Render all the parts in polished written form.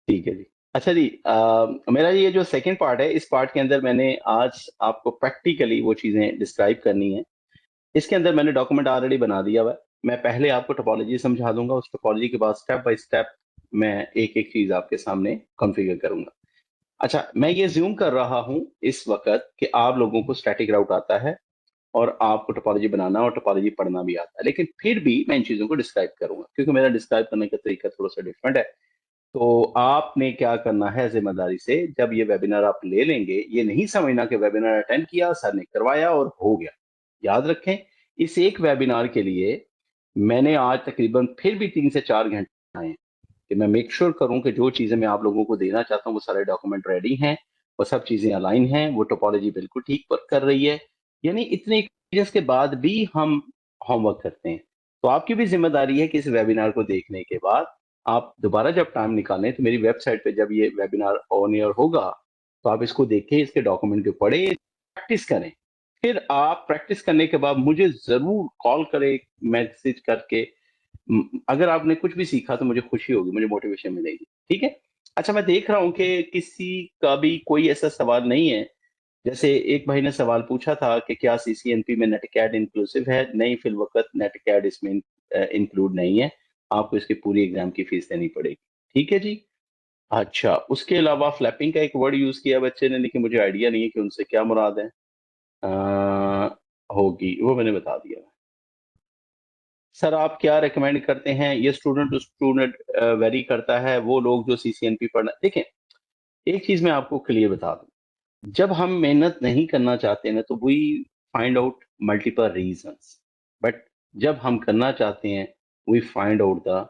ठीक है जी। अच्छा जी, मेरा ये जो सेकंड पार्ट है, इस पार्ट के अंदर मैंने आज आपको प्रैक्टिकली वो चीज़ें डिस्क्राइब करनी है। इसके अंदर मैंने डॉक्यूमेंट ऑलरेडी बना दिया हुआ है। मैं पहले आपको टोपोलॉजी समझा दूँगा, उस टोपोलॉजी के बाद स्टेप बाय स्टेप मैं एक-एक चीज़ आपके सामने कॉन्फ़िगर करूँगा। अच्छा, मैं ये अज़्यूम कर रहा हूँ इस वक़्त कि आप लोगों को स्टैटिक राउट आता है और आपको टोपोलॉजी बनाना और टोपोलॉजी पढ़ना भी आता है। लेकिन फिर भी मैं इन चीज़ों को डिस्क्राइब करूँगा, क्योंकि मेरा डिस्क्राइब करने का तरीका थोड़ा-सा डिफरेंट है। तो आपने क्या करना है ज़िम्मेदारी से, जब ये वेबिनार आप ले लेंगे, ये नहीं समझना कि वेबिनार अटेंड किया, सर ने करवाया और हो गया। याद रखें, इस एक वेबिनार के लिए मैंने आज तकरीबन फिर भी 3 से 4 घंटे लगाए हैं कि मैं मेक श्योर करूँ कि जो चीज़ें मैं आप लोगों को देना चाहता हूँ, वो सारे डॉक्यूमेंट रेडी हैं, वो सब चीज़ें अलाइन हैं, वो टोपोलॉजी बिल्कुल ठीक वर्क कर रही है। यानी इतने एक्सपीरियंस के बाद भी हम होमवर्क करते हैं। तो आपकी भी ज़िम्मेदारी है कि इस वेबिनार को देखने के बाद आप दोबारा जब टाइम निकालें, तो मेरी वेबसाइट पे जब ये वेबिनार ऑन एयर होगा, तो आप इसको देखें, इसके डॉक्यूमेंट को पढ़ें, प्रैक्टिस करें। फिर आप प्रैक्टिस करने के बाद मुझे ज़रूर कॉल करें, मैसेज करके। अगर आपने कुछ भी सीखा तो मुझे खुशी होगी, मुझे मोटिवेशन मिलेगी, ठीक है? अच्छा, मैं देख रहा हूँ कि किसी का भी कोई ऐसा सवाल नहीं है। जैसे एक भाई ने सवाल पूछा था कि क्या सीसीएनपी में नेटकैड इंक्लूसिव है? नहीं, फिलवक़्त नेटकैड इसमें इंक्लूड नहीं है। आपको इसकी पूरी एग्ज़ाम की फीस देनी पड़ेगी। ठीक है जी? अच्छा, उसके अलावा फ्लैपिंग का एक वर्ड यूज़ किया बच्चे ने, लेकिन मुझे आइडिया नहीं है कि उनसे क्या मुराद है। होगी, वो मैंने बता दिया। सर, आप क्या रिकमेंड करते हैं? ये स्टूडेंट टू स्टूडेंट वेरी करता है, वो लोग जो सीसीएनपी पढ़ना देखें, एक चीज़ मैं आपको क्लियर बता दूँ, जब हम मेहनत नहीं करना चाहते ना, तो we find out multiple reasons, but जब हम करना चाहते हैं, we find out the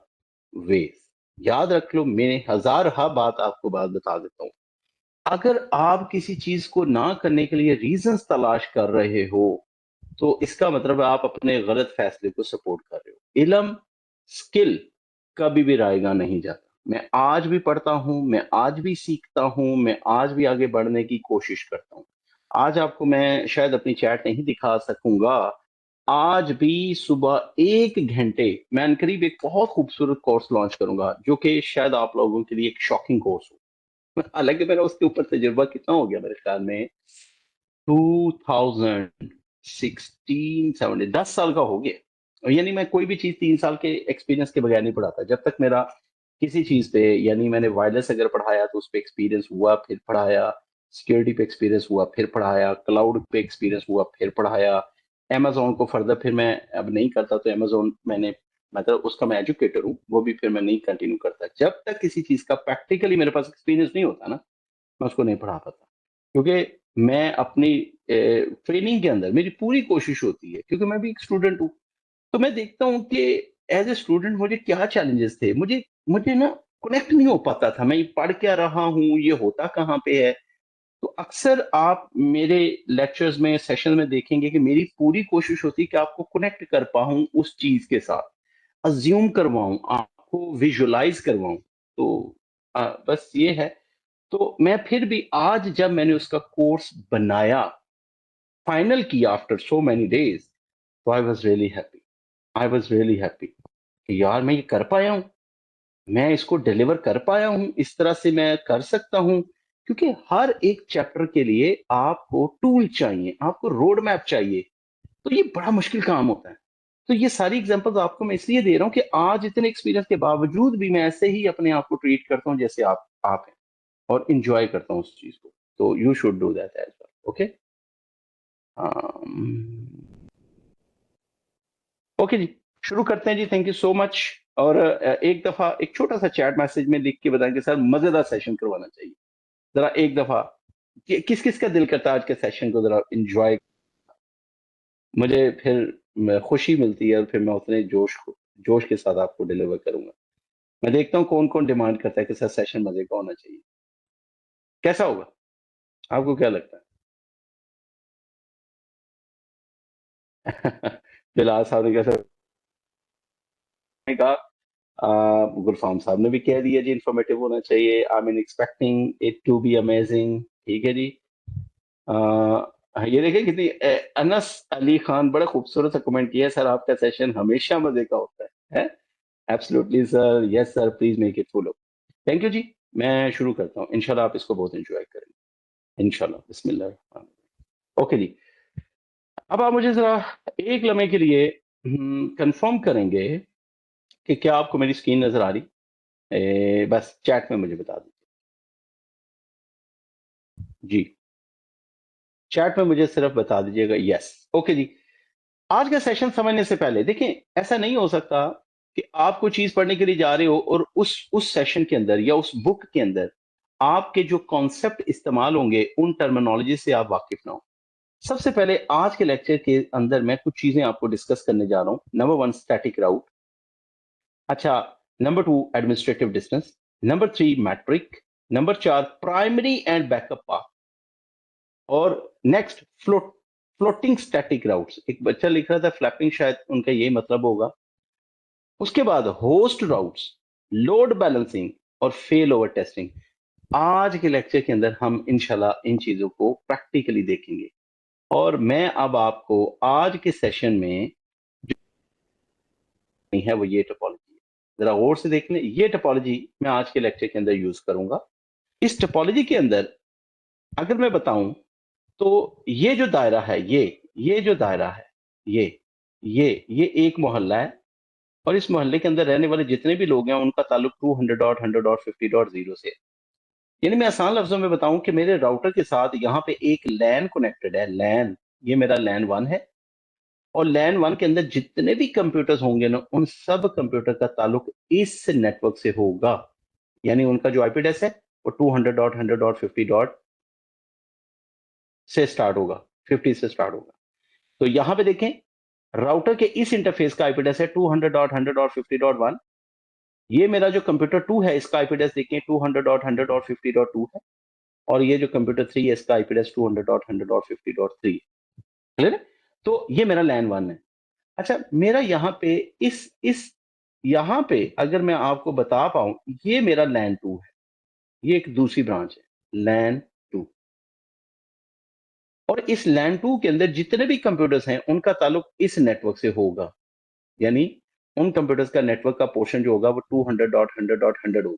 ways. याद रख लो, मैं हज़ारहा बात बता देता हूँ। अगर आप किसी चीज़ को ना करने के लिए रीज़न्स तलाश कर रहे हो, तो इसका मतलब है आप अपने गलत फैसले को सपोर्ट कर रहे हो। इल्म, स्किल कभी भी रायगा नहीं जाता। मैं आज भी पढ़ता हूँ, मैं आज भी सीखता हूँ, मैं आज भी आगे बढ़ने की कोशिश करता हूँ। आज आपको मैं शायद अपनी चैट नहीं दिखा सकूँगा। आज भी सुबह 1 घंटे मैं अनकरीब एक बहुत खूबसूरत कोर्स लॉन्च करूँगा, जो कि शायद आप लोगों के लिए एक शॉकिंग कोर्स हो। हालाँकि मेरा उसके ऊपर तजुर्बा कितना हो गया, मेरे ख्याल में 2016, 17, 10 साल का हो गया। और यानी मैं कोई भी चीज़ 3 साल के एक्सपीरियंस के बगैर नहीं पढ़ाता। जब तक मेरा किसी चीज़ पे, यानी मैंने वायरलेस अगर पढ़ाया तो उस पे एक्सपीरियंस हुआ, फिर पढ़ाया, सिक्योरिटी पे एक्सपीरियंस हुआ, फिर पढ़ाया, क्लाउड पे एक्सपीरियंस हुआ, फिर पढ़ाया, अमेज़न को फर्दर फिर मैं अब नहीं करता, तो अमेज़न मैंने, मतलब उसका मैं एजुकेटर हूँ, वो भी फिर मैं नहीं कंटिन्यू करता। जब तक किसी चीज़ का प्रैक्टिकली मेरे पास एक्सपीरियंस नहीं होता ना, मैं उसको नहीं पढ़ा पाता। क्योंकि मैं अपनी ट्रेनिंग के अंदर मेरी पूरी कोशिश होती है, क्योंकि मैं भी एक स्टूडेंट हूँ। तो मैं देखता हूँ कि एज़ अ स्टूडेंट मुझे क्या चैलेंजेस थे। मुझे मुझे ना कनेक्ट नहीं हो पाता था, मैं ये पढ़ क्या रहा हूँ, ये होता कहाँ पे है। तो अक्सर आप मेरे लेक्चर्स में, सेशन में देखेंगे कि मेरी पूरी कोशिश होती है कि आपको कनेक्ट कर पाऊँ उस चीज़ के साथ, अज़्यूम करवाऊँ, आपको विजुअलाइज़ करवाऊँ। तो बस ये है। तो मैं फिर भी आज जब मैंने उसका कोर्स बनाया, फाइनल किया आफ्टर सो मेनी डेज़, तो I was really happy. I was really happy कि यार मैं ये कर पाया हूँ, मैं इसको डिलीवर कर पाया हूँ, इस तरह से मैं कर सकता हूँ। क्योंकि हर एक चैप्टर के लिए आपको टूल चाहिए, आपको रोड मैप चाहिए, तो ये बड़ा मुश्किल काम होता है। तो ये सारी एग्ज़ाम्पल्स आपको मैं इसलिए दे रहा हूँ कि आज इतने एक्सपीरियंस के बावजूद भी मैं ऐसे ही अपने आप को ट्रीट करता हूँ जैसे आप हैं, और एन्जॉय करता हूँ उस चीज़ को। तो you should do that as well, okay? Okay जी, शुरू करते हैं जी। Thank you so much. और एक दफ़ा एक छोटा-सा चैट मैसेज में लिख के बताएँ कि सर मज़ेदार सेशन करवाना चाहिए। ज़रा एक दफ़ा कि किस-किस का दिल करता है आज के सेशन को ज़रा एन्जॉय। मुझे फिर खुशी मिलती है और फिर मैं उतने जोश के साथ आपको डिलीवर करूँगा। मैं देखता हूँ कौन-कौन डिमांड करता है कि सर सेशन मज़े का होना चाहिए। कैसा होगा? आपको क्या लगता है? बिलाल साहब ने कैसा कहा? गुलफाम साहब ने भी कह दिया जी, इन्फॉर्मेटिव होना चाहिए। I am expecting it to be amazing. ठीक है जी। ये देखिए कितनी अनस अली खान बड़ा खूबसूरत सा कमेंट किया है, सर आपका सेशन हमेशा मजे का होता है। Absolutely sir, yes sir, please make it full. Thank you जी। मैं शुरू करता हूँ, इंशाल्लाह आप इसको बहुत एंजॉय करेंगे इंशाल्लाह। बिस्मिल्लाह। ओके जी, अब आप मुझे जरा एक लम्हे के लिए कंफर्म करेंगे कि क्या आपको मेरी स्क्रीन नजर आ रही? बस चैट में मुझे बता दीजिए जी, चैट में मुझे सिर्फ बता दीजिएगा यस। ओके जी, आज का सेशन समझने से पहले देखें, ऐसा नहीं हो सकता कि आप कोई चीज पढ़ने के लिए जा रहे हो और उस सेशन के अंदर या उस बुक के अंदर आपके जो कॉन्सेप्ट इस्तेमाल होंगे उन टर्मिनोलॉजी से आप वाकिफ ना हो। सबसे पहले आज के लेक्चर के अंदर मैं कुछ चीजें आपको डिस्कस करने जा रहा हूं। नंबर 1 स्टैटिक राउट, अच्छा, number 2 administrative distance, number 3 metric, number 4 primary and backup path, और नेक्स्ट फ्लोटिंग स्टैटिक राउट्स। एक बच्चा लिख रहा था फ्लैपिंग, शायद उनका यही मतलब होगा। उसके बाद होस्ट राउट्स, लोड बैलेंसिंग और फेल ओवर टेस्टिंग। आज के लेक्चर के अंदर हम इंशाल्लाह इन चीजों को प्रैक्टिकली देखेंगे। और मैं अब आपको आज के सेशन में जो है वो ये टोपोलॉजी है, जरा गौर से देख लें। ये टोपोलॉजी मैं आज के लेक्चर के अंदर यूज करूंगा। इस टोपोलॉजी के अंदर अगर मैं बताऊं तो ये जो दायरा है, ये जो दायरा है, ये ये एक मोहल्ला है, और इस मोहल्ले के अंदर रहने वाले जितने भी लोग हैं उनका ताल्लुक 200 डॉट 100 डॉट 50 डॉट 0 से है। यानी मैं आसान लफ्जों में बताऊं कि मेरे राउटर के साथ यहाँ पे एक लैन कनेक्टेड है, लैन, ये मेरा लैन 1 है, और लैन 1 के अंदर जितने भी कंप्यूटर्स होंगे ना उन सब कंप्यूटर का ताल्लुक इस नेटवर्क से होगा। यानी उनका जो आईपी एड्रेस है वो 200 डॉट 100 डॉट 50 डॉट से स्टार्ट होगा, 50 से स्टार्ट होगा। तो यहां पे देखें, राउटर के इस इंटरफेस का आईपी एड्रेस है 200.100.50.1। ये मेरा जो कंप्यूटर 2 है इसका आईपी एड्रेस देखें 200.100.50.2 है, और ये जो कंप्यूटर 3 है इसका आईपी एड्रेस 200.100.50.3। क्लियर है? तो ये मेरा लैन 1 है। अच्छा, मेरा यहाँ पे इस यहाँ पे अगर मैं आपको बता पाऊं, ये मेरा लैन 2 है, ये एक दूसरी ब्रांच है लैन 2, और इस लैन 2 के अंदर जितने भी कंप्यूटर्स हैं उनका ताल्लुक इस नेटवर्क से होगा। यानी उन कंप्यूटर्स का नेटवर्क का पोर्शन जो होगा वो 200.100.100 होगा।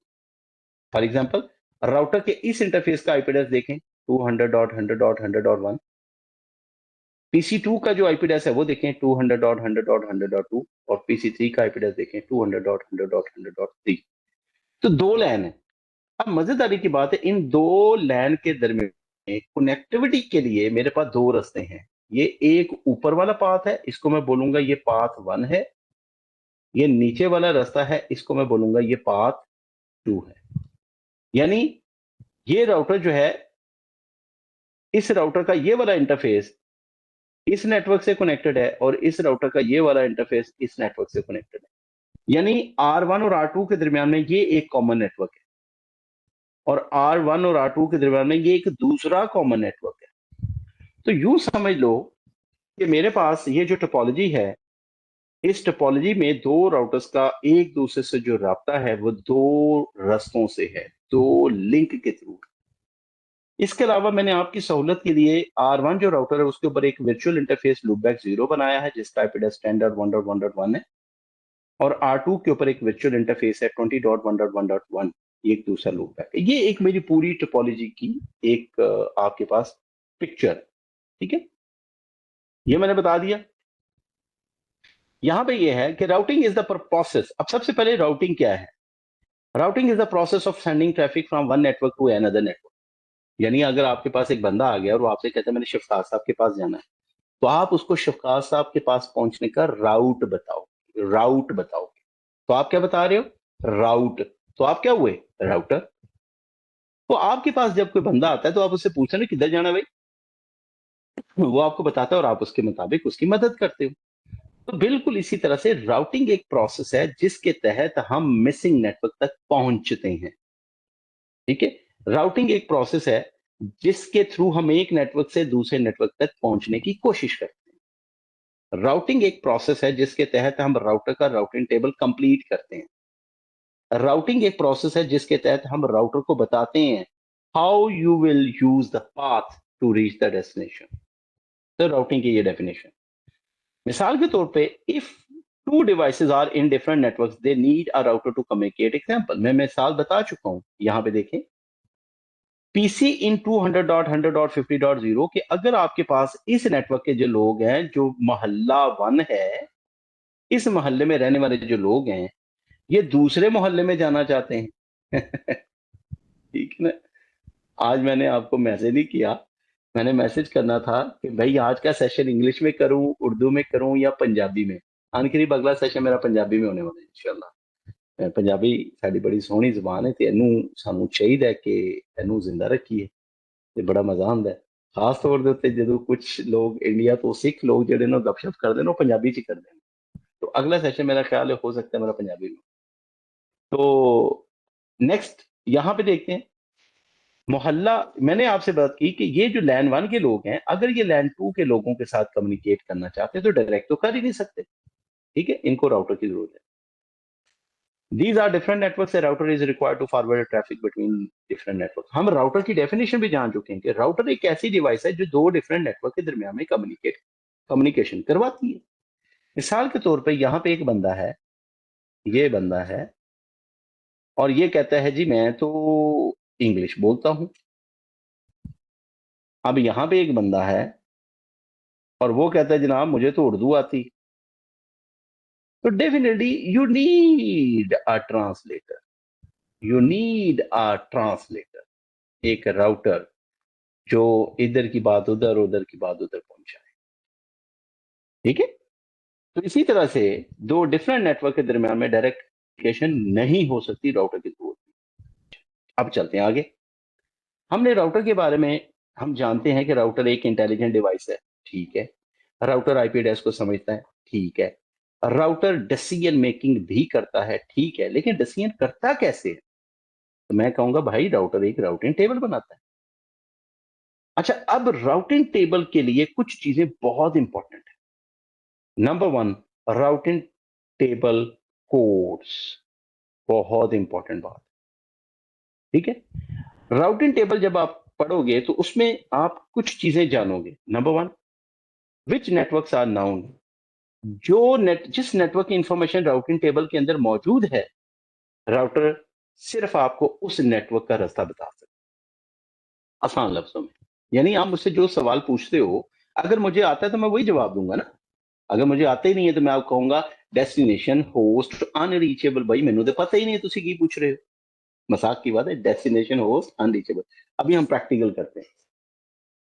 फॉर एग्जांपल, राउटर के इस इंटरफेस का आईपी एड्रेस देखें 200.100.100.1। पीसी 2 का जो आईपी एड्रेस है वो देखें 200.100.100.2, और पीसी 3 का आईपी एड्रेस देखें 200.100.100.3। तो दो लैन है। अब मजेदारी की बात है, इन दो लैन के दरमियान कनेक्टिविटी के लिए मेरे पास दो रास्ते हैं। ये एक ऊपर वाला पाथ है, इसको मैं बोलूंगा ये पाथ 1 है। ये नीचे वाला रास्ता है, इसको मैं बोलूंगा ये पाथ 2 है। यानी ये राउटर जो है, इस राउटर का ये वाला इंटरफेस इस नेटवर्क से कनेक्टेड है, और इस राउटर का ये वाला इंटरफेस इस नेटवर्क से कनेक्टेड है। यानी R1 और R2 के दरमियान में ये एक कॉमन नेटवर्क है, और R1 और R2 के दरमियान में ये एक दूसरा कॉमन नेटवर्क है। तो यूं समझ लो कि मेरे पास ये जो टोपोलॉजी है, इस टोपोलॉजी में दो राउटर्स का एक दूसरे से जो राब्ता है वो दो रास्तों से है, दो लिंक के थ्रू। इसके अलावा मैंने आपकी सहूलत के लिए R1 जो राउटर है उसके ऊपर एक वर्चुअल इंटरफेस लूपबैक 0 बनाया है जिसका आईपी एड्रेस 10.1.1.1 है, और R2 के ऊपर एक वर्चुअल इंटरफेस है 20.1.1.1, ये एक दूसरा लूपबैक है। ये एक मेरी पूरी टोपोलॉजी की एक आपके पास पिक्चर, ठीक है, ये मैंने बता दिया। यहां पे ये है कि राउटिंग इज द प्रोसेस। अब सबसे पहले राउटिंग क्या है? Routing is the process of sending traffic from one network to another network. यानी अगर आपके पास एक बंदा आ गया और वो आपसे कहता है मैंने शफकात साहब के पास जाना है, तो आप उसको शफकात साहब के पास पहुंचने का राउट बताओ, राउट बताओ। तो आप क्या बता रहे हो? राउट। तो आप क्या हुए? राउटर। तो आपके पास जब कोई बंदा आता है तो आप उससे पूछते ना किधर जाना भाई, वो आपको बताता है और आप उसके मुताबिक उसकी मदद करते हो। तो बिल्कुल इसी तरह से राउटिंग एक प्रोसेस है जिसके तहत हम मिसिंग नेटवर्क तक पहुंचते हैं। ठीक है, राउटिंग एक प्रोसेस है जिसके थ्रू हम एक नेटवर्क से दूसरे नेटवर्क तक पहुंचने की कोशिश करते हैं। राउटिंग एक प्रोसेस है जिसके तहत हम राउटर का राउटिंग टेबल कंप्लीट करते हैं। राउटिंग एक प्रोसेस है जिसके तहत हम राउटर को बताते हैं how you will use the path to reach the destination. तो राउटिंग की ये डेफिनेशन। मिसाल के तौर पे, if two devices are in different networks, they need a router to communicate. Example मैं मिसाल बता चुका हूं, यहां पे देखें पीसी इन 200.100.50.0 कि अगर आपके पास इस नेटवर्क के जो लोग हैं, जो मोहल्ला 1 है, इस मोहल्ले में रहने वाले जो लोग हैं, ये दूसरे मोहल्ले में जाना चाहते हैं ठीक है ना। आज मैंने आपको मैसेज नहीं किया, मैंने मैसेज करना था कि भाई आज का सेशन इंग्लिश में करूं, उर्दू में करूं या पंजाबी में। आन करीब अगला सेशन मेरा पंजाबी में होने वाला है इंशाल्लाह। पंजाबी साड़ी बड़ी सोहनी जुबान है, ते ਇਹਨੂੰ ਸਾਨੂੰ ਚਾਹੀਦਾ ਕਿ ਇਹਨੂੰ ਜ਼ਿੰਦਾ ਰੱਖੀਏ ਤੇ ਬੜਾ ਮਜ਼ਾ ਆਉਂਦਾ ਹੈ। ਖਾਸ ਤੌਰ ਦੇ ਉੱਤੇ ਜਦੋਂ ਕੁਝ ਲੋग इंडिया तो सिख लोग ਜਿਹੜੇ ਨੇ गपशप ਕਰਦੇ ਨੇ ਉਹ ਪੰਜਾਬੀ ਚ ਕਰਦੇ ਨੇ। तो अगला सेशन मेरा ख्याल है हो सकता है मेरा पंजाबी में। तो नेक्स्ट यहां पे देखते हैं मोहल्ला। मैंने आपसे बात की कि ये जो लैंड 1 के लोग हैं, अगर ये लैंड 2 के लोगों के साथ कम्युनिकेट करना चाहते हैं तो डायरेक्ट तो कर ही नहीं सकते, ठीक है, इनको राउटर की जरूरत है। These are different networks. A router is required to forward traffic between different networks. हम राउटर की डेफिनेशन भी जान चुके हैं कि राउटर एक ऐसी डिवाइस है जो दो डिफरेंट नेटवर्क के दरमियान में कम्युनिकेशन करवाती है। मिसाल के तौर पे यहाँ पे एक बंदा है, ये बंदा है और ये कहता है जी मैं तो इंग्लिश बोलता हूं। अब यहां पे एक बंदा है और वो कहता है जनाब मुझे तो उर्दू आती। तो definitely you need a translator, you need a translator, एक राउटर जो इधर की बात उधर, उधर की बात उधर पहुंचाए, ठीक है। तो इसी तरह से दो डिफरेंट नेटवर्क के दरमियान में डायरेक्ट कम्युनिकेशन नहीं हो सकती राउटर के थ्रू। अब चलते हैं आगे। हमने राउटर के बारे में हम जानते हैं कि राउटर एक इंटेलिजेंट डिवाइस है, ठीक है। राउटर आईपी एड्रेस को समझता है, ठीक है। राउटर डिसीजन मेकिंग भी करता है, ठीक है, लेकिन डिसीजन करता कैसे है? तो मैं कहूंगा भाई राउटर एक राउटिंग टेबल बनाता है। अच्छा, अब राउटिंग टेबल के लिए कुछ चीजें बहुत इंपॉर्टेंट है। नंबर 1, राउटिंग टेबल कोड्स, बहुत इंपॉर्टेंट बात, ठीक है। राउटिंग टेबल जब आप पढ़ोगे तो उसमें आप कुछ चीजें जानोगे। Number 1, which networks are known, जिस नेटवर्क की इंफॉर्मेशन राउटिंग टेबल के अंदर मौजूद है, राउटर सिर्फ आपको उस नेटवर्क का रास्ता बता सकता है, आसान लफ्जों में। यानी आप मुझसे जो सवाल पूछते हो, अगर मुझे आता है तो मैं वही जवाब दूंगा ना। अगर मुझे आता ही नहीं है तो मैं आपको कहूंगा डेस्टिनेशन होस्ट अनरीचेबल। भाई मैंने तो पता ही नहीं है तुसी की पूछ रहे हो। मजाक की बात है, डेस्टिनेशन होस्ट अनरीचेबल। अभी हम प्रैक्टिकल करते हैं।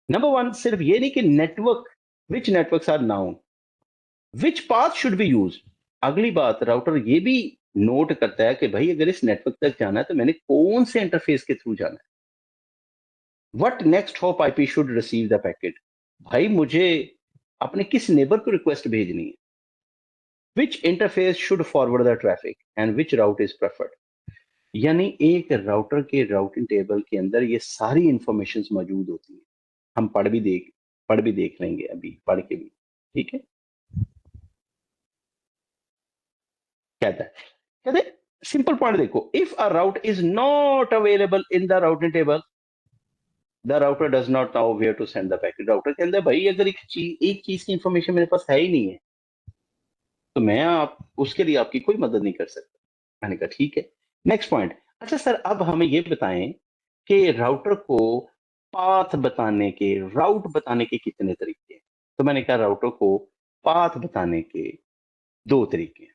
नंबर 1, सिर्फ ये नहीं कि network, which networks are known, which path should be use. अगली बात, राउटर ये भी नोट करता है कि भाई अगर इस नेटवर्क तक जाना है तो मैंने कौन से इंटरफेस के थ्रू जाना है। What next hop IP should receive the packet, भाई मुझे अपने किस नेबर को रिक्वेस्ट भेजनी है। Which interface should forward the traffic and which route is preferred. यानी एक राउटर के राउटिंग टेबल के अंदर ये सारी इंफॉर्मेशन मौजूद होती है। हम पढ़ भी देख लेंगे अभी, पढ़ के भी, ठीक है। कहते सिंपल पॉइंट देखो, if a route is not available in the routing table, the router does not know where to send the packet. Router के अंदर भाई अगर एक चीज की इंफॉर्मेशन मेरे पास है ही नहीं है तो मैं आप उसके लिए आपकी कोई मदद नहीं कर सकता। मैंने कहा ठीक है। नेक्स्ट पॉइंट, अच्छा सर अब हमें ये बताएं कि राउटर को पाथ बताने के, राउट बताने के कितने तरीके हैं। तो मैंने कहा राउटर को पाथ बताने के 2 तरीके हैं,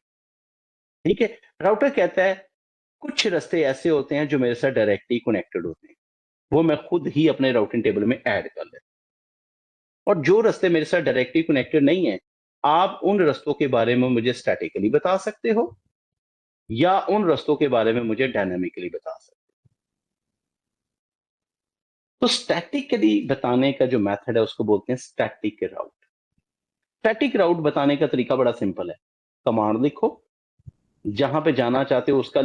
ठीक है। राउटर कहता है कुछ रास्ते ऐसे होते हैं जो मेरे साथ डायरेक्टली कनेक्टेड होते हैं, वो मैं खुद ही अपने राउटिंग टेबल में ऐड कर लेता हूं। और जो रास्ते मेरे साथ डायरेक्टली कनेक्टेड नहीं है, आप उन रास्तों के बारे में मुझे स्टैटिकली बता सकते हो या उन रास्तों के बारे में मुझे डायनामिकली बता सकते हो। तो स्टैटिकली बताने का जो मेथड है उसको बोलते हैं स्टैटिक राउट। स्टैटिक राउट बताने का तरीका बड़ा सिंपल है। कमांड लिखो, जहां पे जाना चाहते हो उसका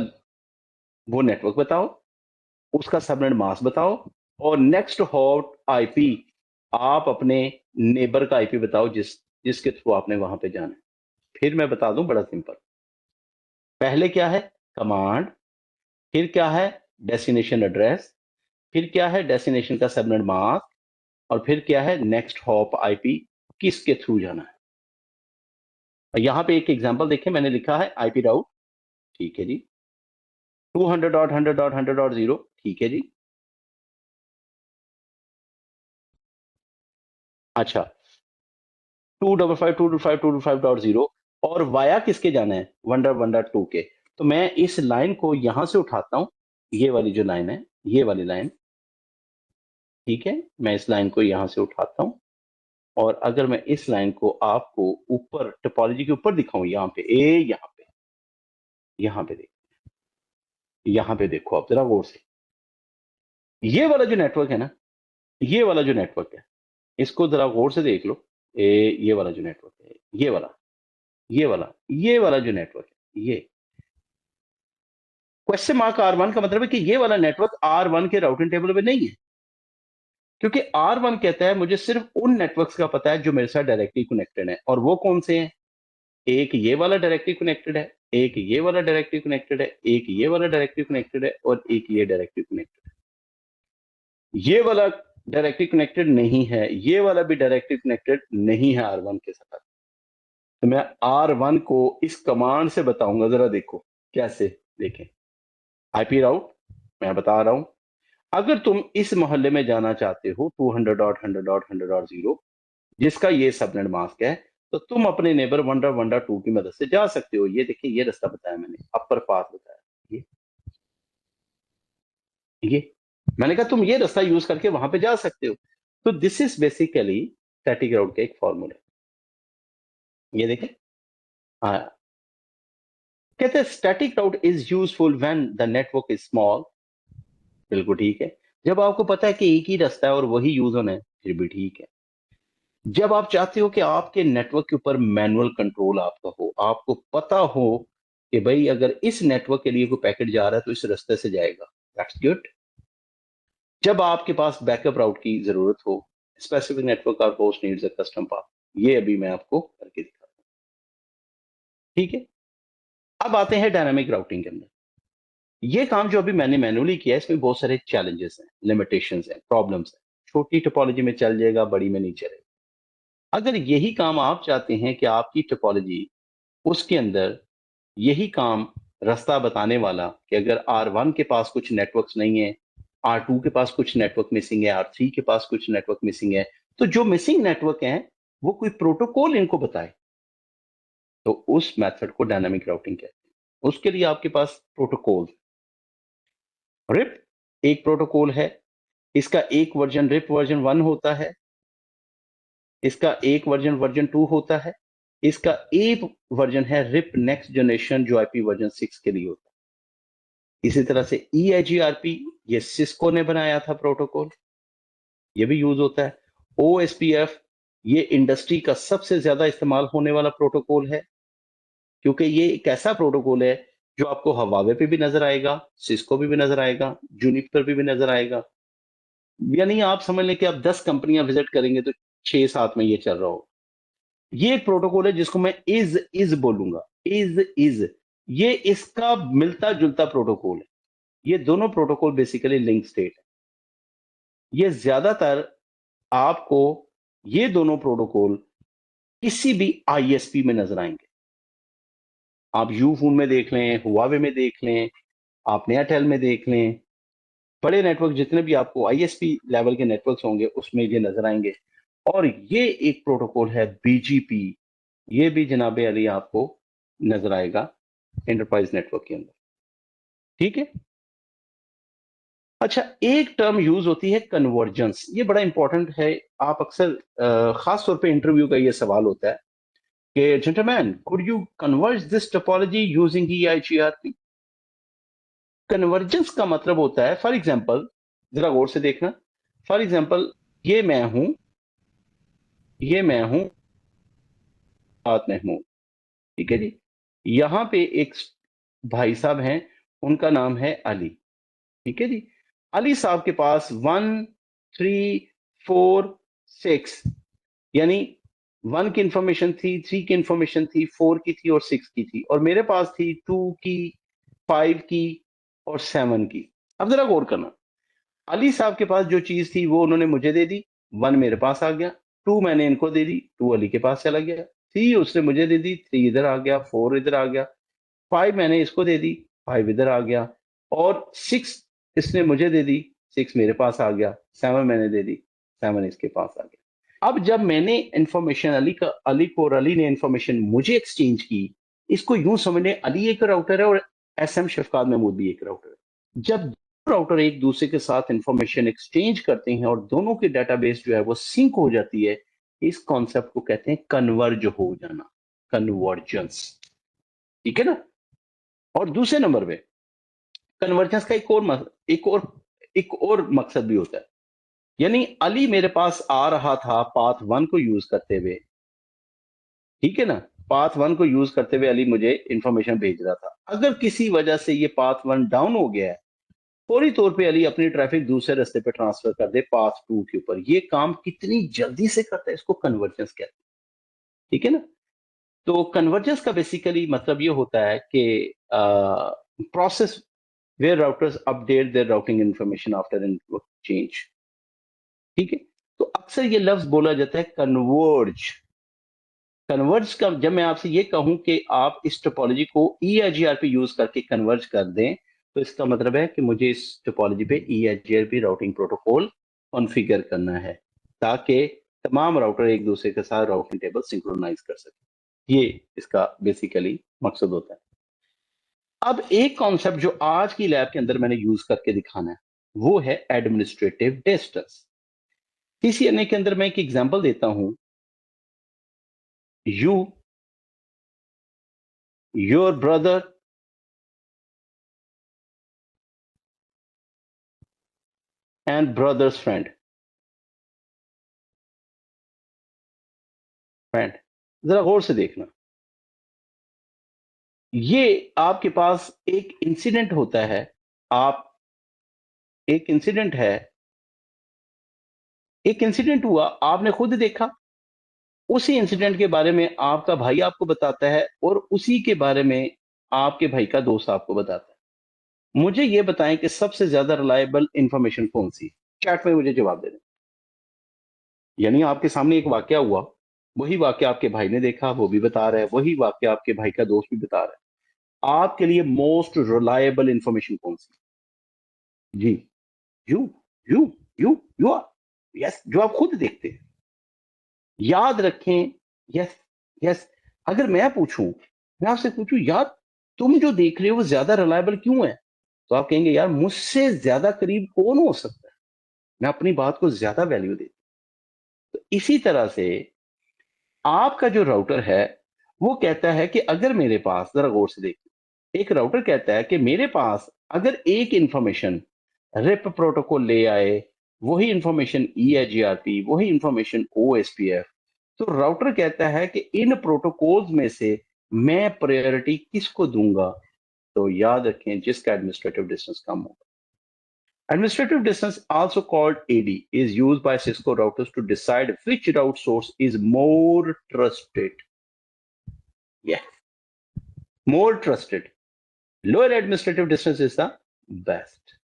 वो नेटवर्क बताओ, उसका सबनेट मास्क बताओ और नेक्स्ट हॉट आईपी आप अपने नेबर का आईपी बताओ जिसके थ्रू आपने वहां पे जाना है। फिर मैं बता दूं, बड़ा सिंपल। पहले क्या है? कमांड, फिर क्या है? डेस्टिनेशन एड्रेस, फिर क्या है? डेस्टिनेशन का सबनेट मास्क, और फिर क्या है? नेक्स्ट हॉप आईपी, किसके थ्रू जाना है। यहाँ पे एक एग्जांपल देखें, मैंने लिखा है आईपी राउट, ठीक है जी, 200.100.100.0, ठीक है जी। अच्छा, 255.255.255.0 और वाया किसके जाना है, 1.1.2 के। तो मैं इस लाइन को यहां से उठाता हूं, ये वाली जो लाइन है, ये वाली लाइन, ठीक है, मैं इस लाइन को यहां से उठाता हूं, और अगर मैं इस लाइन को आपको ऊपर टोपोलॉजी के ऊपर दिखाऊं, यहाँ पे यहाँ पे देखो, यहाँ पे देखो आप जरा गौर से, ये वाला जो नेटवर्क है ना, ये वाला जो नेटवर्क है, इसको जरा गौर से देख लो। ये वाला जो नेटवर्क है, ये वाला जो नेटवर्क है, ये क्वेश्चन मार्क R1 का मतलब है कि ये वाला नेटवर्क R1 के राउटिंग टेबल में नहीं है, क्योंकि R1 कहता है मुझे सिर्फ उन नेटवर्क्स का पता है जो मेरे साथ डायरेक्टली कनेक्टेड है, और वो कौन से हैं, एक ये वाला डायरेक्टली कनेक्टेड है, एक ये वाला डायरेक्टली कनेक्टेड है, एक ये वाला डायरेक्टली कनेक्टेड है, और एक ये डायरेक्टली कनेक्टेड है। ये वाला डायरेक्टली कनेक्टेड नहीं है, ये वाला भी डायरेक्टली कनेक्टेड नहीं है R1 के साथ। तो मैं R1 को इस कमांड से बताऊंगा, जरा देखो कैसे, देखें आईपी राउट, मैं बता रहा हूं, अगर तुम इस मोहल्ले में जाना चाहते हो 200.100.100.0 जिसका ये सबनेट मास्क है, तो तुम अपने नेबर 1.1.2 की मदद से जा सकते हो। ये देखिए, ये रास्ता बताया मैंने, अपर पाथ बताया, ये मैंने कहा तुम ये रास्ता यूज करके वहां पे जा सकते हो। तो दिस इज बेसिकली स्टैटिक राउट का एक फॉर्मूला, ये देखें। हाँ, कहते हैं static route is useful when the network is small, बिल्कुल ठीक है। जब आपको पता है कि एक ही रास्ता है और वही यूज होना है, फिर भी ठीक है। जब आप चाहते हो कि आपके नेटवर्क के ऊपर मैनुअल कंट्रोल आपका हो, आपको पता हो कि भाई अगर इस नेटवर्क के लिए कोई पैकेट जा रहा है तो इस रास्ते से जाएगा, दैट्स गुड। जब आपके पास बैकअप राउट की जरूरत हो, स्पेसिफिक नेटवर्क और host needs a custom path, ये अभी मैं आपको करके दिखाता हूं, ठीक है। अब आते हैं डायनामिक राउटिंग के अंदर। ये काम जो अभी मैंने मैनुअली किया है, इसमें बहुत सारे चैलेंजेस हैं, लिमिटेशंस हैं, प्रॉब्लम्स हैं। छोटी टोपोलॉजी में चल जाएगा, बड़ी में नहीं चलेगा। अगर यही काम आप चाहते हैं कि आपकी टोपोलॉजी, उसके अंदर यही काम रास्ता बताने वाला, कि अगर R1 के पास कुछ नेटवर्क्स नहीं है, R2 के पास कुछ नेटवर्क मिसिंग है, R3 के पास कुछ नेटवर्क मिसिंग है, तो जो मिसिंग नेटवर्क हैं वो कोई प्रोटोकॉल इनको बताए, तो उस मेथड को डायनामिक राउटिंग कहते हैं। उसके लिए आपके पास प्रोटोकॉल, रिप एक प्रोटोकॉल है, इसका एक वर्जन रिप वर्जन 1 होता है, इसका एक वर्जन वर्जन 2 होता है, इसका एक वर्जन है रिप नेक्स्ट जनरेशन जो आईपी वर्जन 6 के लिए होता है। इसी तरह से EIGRP, ये सिस्को ने बनाया था प्रोटोकॉल, ये भी यूज होता है। OSPF, ये इंडस्ट्री का सबसे ज्यादा इस्तेमाल होने वाला प्रोटोकॉल है, क्योंकि ये एक ऐसा प्रोटोकॉल है जो आपको हवावे पे भी नजर आएगा, सिस्को पे भी नजर आएगा, जूनिपर पे भी नजर आएगा। यानी आप समझ लें कि आप 10 कंपनियां विजिट करेंगे तो 6-7 में ये चल रहा हो। ये एक प्रोटोकॉल है जिसको मैं इज बोलूंगा, इज ये इसका मिलता जुलता प्रोटोकॉल है। ये दोनों प्रोटोकॉल बेसिकली लिंक स्टेट है। ये ज्यादातर आपको, ये दोनों प्रोटोकॉल किसी भी ISP में नजर आएंगे। आप यू फोन में देख लें, हुआवे में देख लें, आप एयरटेल में देख लें, बड़े नेटवर्क जितने भी आपको ISP लेवल के नेटवर्क्स होंगे उसमें ये नजर आएंगे। और ये एक प्रोटोकॉल है BGP, ये भी जनाबे अली आपको नजर आएगा एंटरप्राइज नेटवर्क के अंदर, ठीक है। अच्छा, एक टर्म यूज होती है कन्वर्जेंस, ये बड़ा इंपॉर्टेंट है। आप अक्सर खास तौर पे इंटरव्यू का ये सवाल होता है कि gentleman could you converge this topology using EIGRP। Convergence का मतलब होता है, फॉर एग्जांपल जरा गौर से देखना, फॉर एग्जांपल ये मैं हूं, ये मैं हूं साथ महमूद, ठीक है जी। यहां पे एक भाई साहब हैं, उनका नाम है अली, ठीक है जी। अली साहब के पास 1, 3, 4, 6, यानी 1 की इंफॉर्मेशन थी, 3 की इंफॉर्मेशन थी, 4 की थी और 6 की थी, और मेरे पास थी 2 की, 5 की और 7 की। अब जरा गौर करना, अली साहब के पास जो चीज थी वो उन्होंने मुझे दे दी, 1 मेरे पास आ गया, 2 मैंने इनको दे दी, 2 अली के पास चला गया। 3 उसने मुझे दे दी, 3 इधर आ गया, 4 इधर आ गया, 5 मैंने इसको दे दी, 5 इधर आ गया, और 6 इसने मुझे दे दी, 6 मेरे पास आ गया, 7 मैंने दे दी, 7 इसके पास आ गया। अब जब मैंने इंफॉर्मेशन अली को और अली ने इंफॉर्मेशन मुझे एक्सचेंज की, इसको यूं समझ लें अली एक राउटर है और एसएम शफकात महमूद भी एक राउटर है। जब राउटर एक दूसरे के साथ इंफॉर्मेशन एक्सचेंज करते हैं और दोनों की डेटाबेस जो है वो सिंक हो जाती है, इस कॉन्सेप्ट को कहते हैं कन्वर्ज हो जाना, कन्वर्जेंस। ठीक है ना। और दूसरे नंबर पे कन्वर्जेंस का एक और मकसद भी होता है। यानी अली मेरे पास आ रहा था पाथ 1 को यूज करते हुए, ठीक है ना, पाथ 1 को यूज करते हुए अली मुझे इंफॉर्मेशन भेज रहा था। अगर किसी वजह से ये पाथ 1 डाउन हो गया है, फौरी तौर पे अली अपनी ट्रैफिक दूसरे रास्ते पे ट्रांसफर कर दे पाथ 2 के ऊपर। ये काम कितनी जल्दी से करता है, इसको कन्वर्जेंस कहते हैं। ठीक है ना। तो कन्वर्जेंस का बेसिकली मतलब ये होता है कि process where routers update their routing information after network change. ठीक है। तो अक्सर ये लफ्ज बोला जाता है कन्वर्ज। कन्वर्ज का जब मैं आपसे ये कहूं कि आप इस टोपोलॉजी को EIGRP यूज करके कन्वर्ज कर दें, तो इसका मतलब है कि मुझे इस टोपोलॉजी पे EIGRP राउटिंग प्रोटोकॉल कॉन्फ़िगर करना है ताकि तमाम राउटर एक दूसरे के साथ राउटिंग टेबल सिंक्रोनाइज कर सके। ये इसका बेसिकली मकसद होता है। अब एक कॉन्सेप्ट जो आज की लैब के अंदर मैंने यूज करके दिखाना है वो है एडमिनिस्ट्रेटिव डिस्टेंस। TCNA के अंदर मैं एक एग्जांपल देता हूं। You, your brother and brothers friend, जरा गौर से देखना। ये आपके पास एक इंसिडेंट होता है, आप एक इंसिडेंट है, एक इंसिडेंट हुआ, आपने खुद देखा। उसी इंसिडेंट के बारे में आपका भाई आपको बताता है और उसी के बारे में आपके भाई का दोस्त आपको बताता है। मुझे ये बताएं कि सबसे ज्यादा रिलायबल इंफॉर्मेशन कौन सी है? चैट में मुझे जवाब दे दें। यानी आपके सामने एक वाकया हुआ, वही वाकया आपके भाई ने देखा, वो भी बता रहा है, वही वाकया आपके भाई का दोस्त भी बता रहा है। आपके लिए मोस्ट रिलायबल इंफॉर्मेशन कौन सी? जी, you you you are, yes, जो आप खुद देखते हैं। याद रखें। Yes, yes. अगर मैं पूछूं, मैं आपसे पूछूं यार तुम जो देख रहे हो वो ज्यादा रिलायबल क्यों है, तो आप कहेंगे यार मुझसे ज्यादा करीब कौन हो सकता है, मैं अपनी बात को ज्यादा वैल्यू देता हूं। तो इसी तरह से आपका जो राउटर है वो कहता है कि अगर मेरे पास, जरा गौर से देखिए, एक राउटर कहता है कि मेरे पास अगर एक इंफॉर्मेशन रिप प्रोटोकॉल ले आए, वही इंफॉर्मेशन EIGRP, वही इंफॉर्मेशन OSPF, तो राउटर कहता है कि इन प्रोटोकॉल्स में से मैं प्रायोरिटी किसको दूंगा? तो याद रखें जिसका एडमिनिस्ट्रेटिव डिस्टेंस कम होगा। Administrative distance, also called AD, is used by Cisco routers to decide which route source is more trusted. Yeah, more trusted. Lower administrative distance is the best.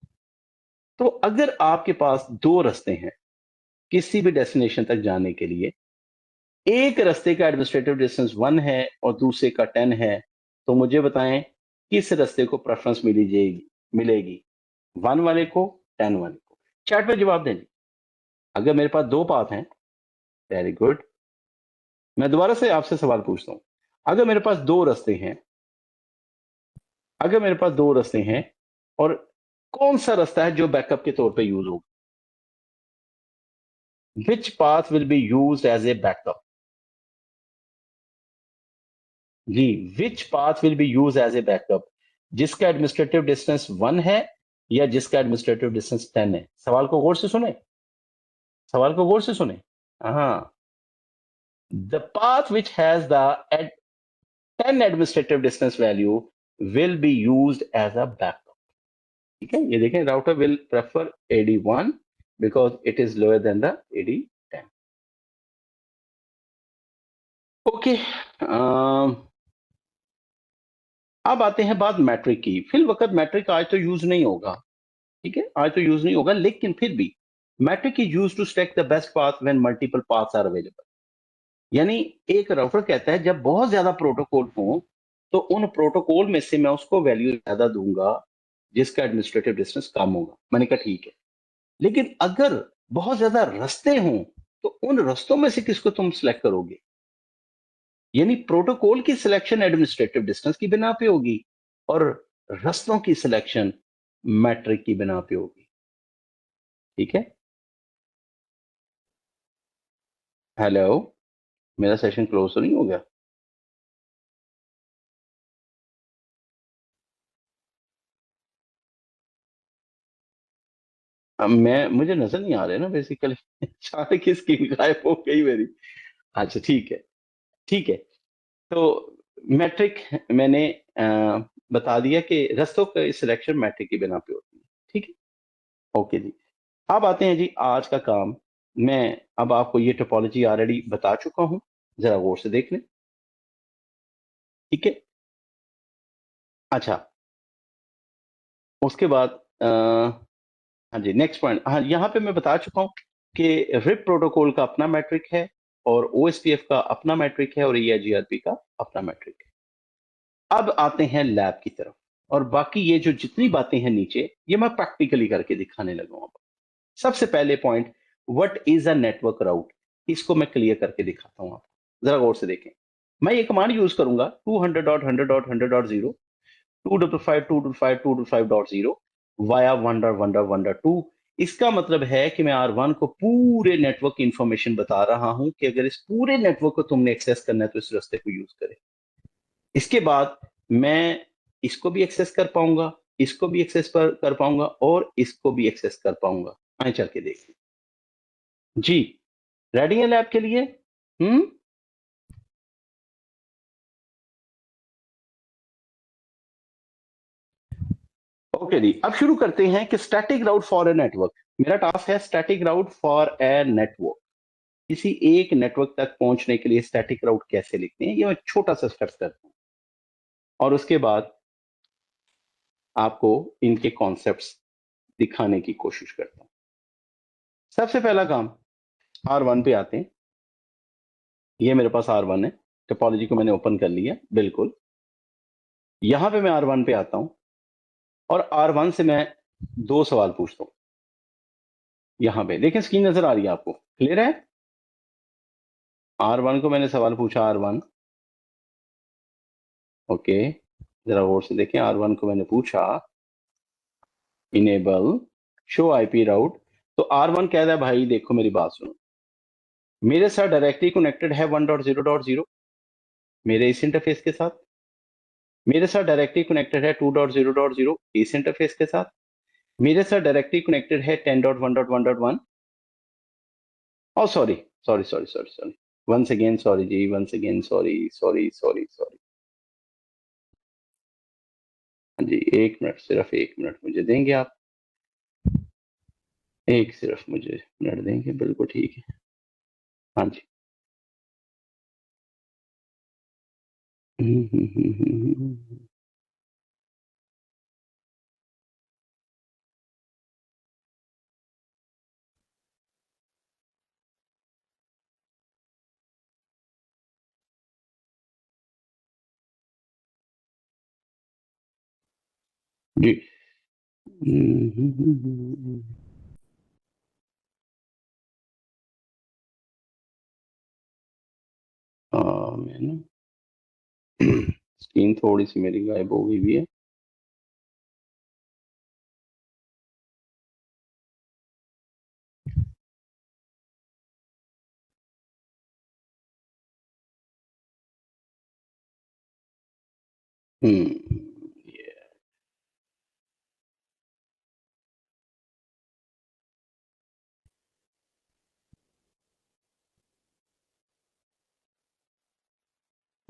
तो अगर आपके पास दो रास्ते हैं किसी भी डेस्टिनेशन तक जाने के लिए, एक रास्ते का एडमिनिस्ट्रेटिव डिस्टेंस 1 है और दूसरे का 10 है, तो मुझे बताएं किस रास्ते को प्रेफरेंस मिलेगी, 1 वाले को, 10 वाले को? चैट में जवाब दें। अगर मेरे पास दो पाथ हैं, वेरी गुड, मैं दोबारा से आपसे सवाल पूछता हूं। अगर मेरे पास दो रास्ते हैं, अगर मेरे पास दो रास्ते हैं और कौन सा रास्ता है जो बैकअप के तौर पे यूज होगा? Which path will be used as a backup? जी, which path will be use as a backup? जिसका एडमिनिस्ट्रेटिव डिस्टेंस 1 है या जिसका एडमिनिस्ट्रेटिव डिस्टेंस 10 है? सवाल को गौर से सुने, सवाल को गौर से सुने। हाँ, the path which has the 10 administrative distance value will be used as a backup. ठीक है, ये देखें, router will prefer AD1 because it is lower than the AD10. Okay, अब आते हैं बात मैट्रिक की। फिल वक्त मैट्रिक आज तो यूज नहीं होगा, ठीक है, आज तो यूज नहीं होगा, लेकिन फिर भी metric is use to stack the best path when multiple paths are available. यानी एक राउटर कहता है जब बहुत ज्यादा प्रोटोकॉल हो तो उन प्रोटोकॉल में से मैं उसको वैल्यू ज्यादा दूंगा जिसका एडमिनिस्ट्रेटिव डिस्टेंस कम होगा। मैंने कहा ठीक है, लेकिन अगर बहुत ज्यादा रास्ते हों तो उन रास्तों में से किसको तुम सिलेक्ट करोगे? यानी प्रोटोकॉल की सिलेक्शन एडमिनिस्ट्रेटिव डिस्टेंस की बिना पे होगी और रास्तों की सिलेक्शन मैट्रिक की बिना पे होगी। ठीक है। हेलो, मेरा सेशन क्लोज तो नहीं हो गया? अब मैं मुझे नजर नहीं आ रहे ना बेसिकली। अचानक की स्क्रीन गायब हो गई मेरी। अच्छा ठीक है, ठीक है। तो मैट्रिक मैंने बता दिया कि रस्तों का सिलेक्शन मैट्रिक की बिना पे होती है। ठीक है, ओके जी। अब आते हैं जी आज का काम। मैं अब आपको ये टोपोलॉजी ऑलरेडी बता चुका हूं, जरा गौर से देख लें। ठीक है। अच्छा, उसके बाद हाँ जी, नेक्स्ट पॉइंट। हाँ, यहाँ पे मैं बता चुका हूँ कि रिप प्रोटोकॉल का अपना मैट्रिक है और ओएसपीएफ का अपना मैट्रिक है और ईआईजीआरपी का अपना मैट्रिक है। अब आते हैं लैब की तरफ, और बाकी ये जो जितनी बातें हैं नीचे ये मैं प्रैक्टिकली करके दिखाने लगा हूं। सबसे पहले point, what is a network route, इसको मैं क्लियर करके दिखाता हूं आपको, जरा गौर से देखें। मैं ये कमांड यूज करूंगा 200.100.100.0 255.255.255.0 वाया 1.1.1.2। इसका मतलब है कि मैं R1 को पूरे नेटवर्क की इंफॉर्मेशन बता रहा हूं कि अगर इस पूरे नेटवर्क को तुमने एक्सेस करना है तो इस रास्ते को यूज करें। इसके बाद मैं इसको भी एक्सेस कर पाऊंगा, इसको भी एक्सेस कर पाऊंगा और इसको भी एक्सेस कर पाऊंगा। आए चल के देखें जी। रेडी है लैब के लिए? हम्म। ओके जी, अब शुरू करते हैं कि static route for a network. मेरा टास्क है static route for a network. किसी एक नेटवर्क तक पहुंचने के लिए स्टैटिक राउट कैसे लिखते हैं, ये मैं छोटा सा स्टेप करता हूं और उसके बाद आपको इनके कॉन्सेप्ट्स दिखाने की कोशिश करता हूं। सबसे पहला काम, R1 पे आते हैं। ये मेरे पास R1 है, टोपोलॉजी को मैंने ओपन कर लिया बिल्कुल। यहां पे मैं R1 पे आता हूं और R1 से मैं दो सवाल पूछता हूं। यहां पे देखें, स्क्रीन नजर आ रही है आपको, क्लियर है? R1 को मैंने सवाल पूछा, R1। ओके, जरा गौर से देखें। R1 को मैंने पूछा इनेबल शो आईपी राउट, तो R1 कह रहा है भाई देखो मेरी बात सुनो, मेरे साथ डायरेक्टली कनेक्टेड है 1.0.0 मेरे इस इंटरफेस के साथ, मेरे साथ डायरेक्टली कनेक्टेड है 2.0.0 इस इंटरफेस के साथ, मेरे साथ डायरेक्टली कनेक्टेड है 10.1.1.1। Oh sorry, sorry, once again sorry जी, वंस अगेन सॉरी, सॉरी। हाँ जी, एक मिनट, सिर्फ एक मिनट मुझे देंगे आप? एक सिर्फ मुझे मिनट देंगे, बिल्कुल ठीक है। हाँ जी। जी। मैं ना स्क्रीन थोड़ी सी मेरी गायब हो गई भी है। ये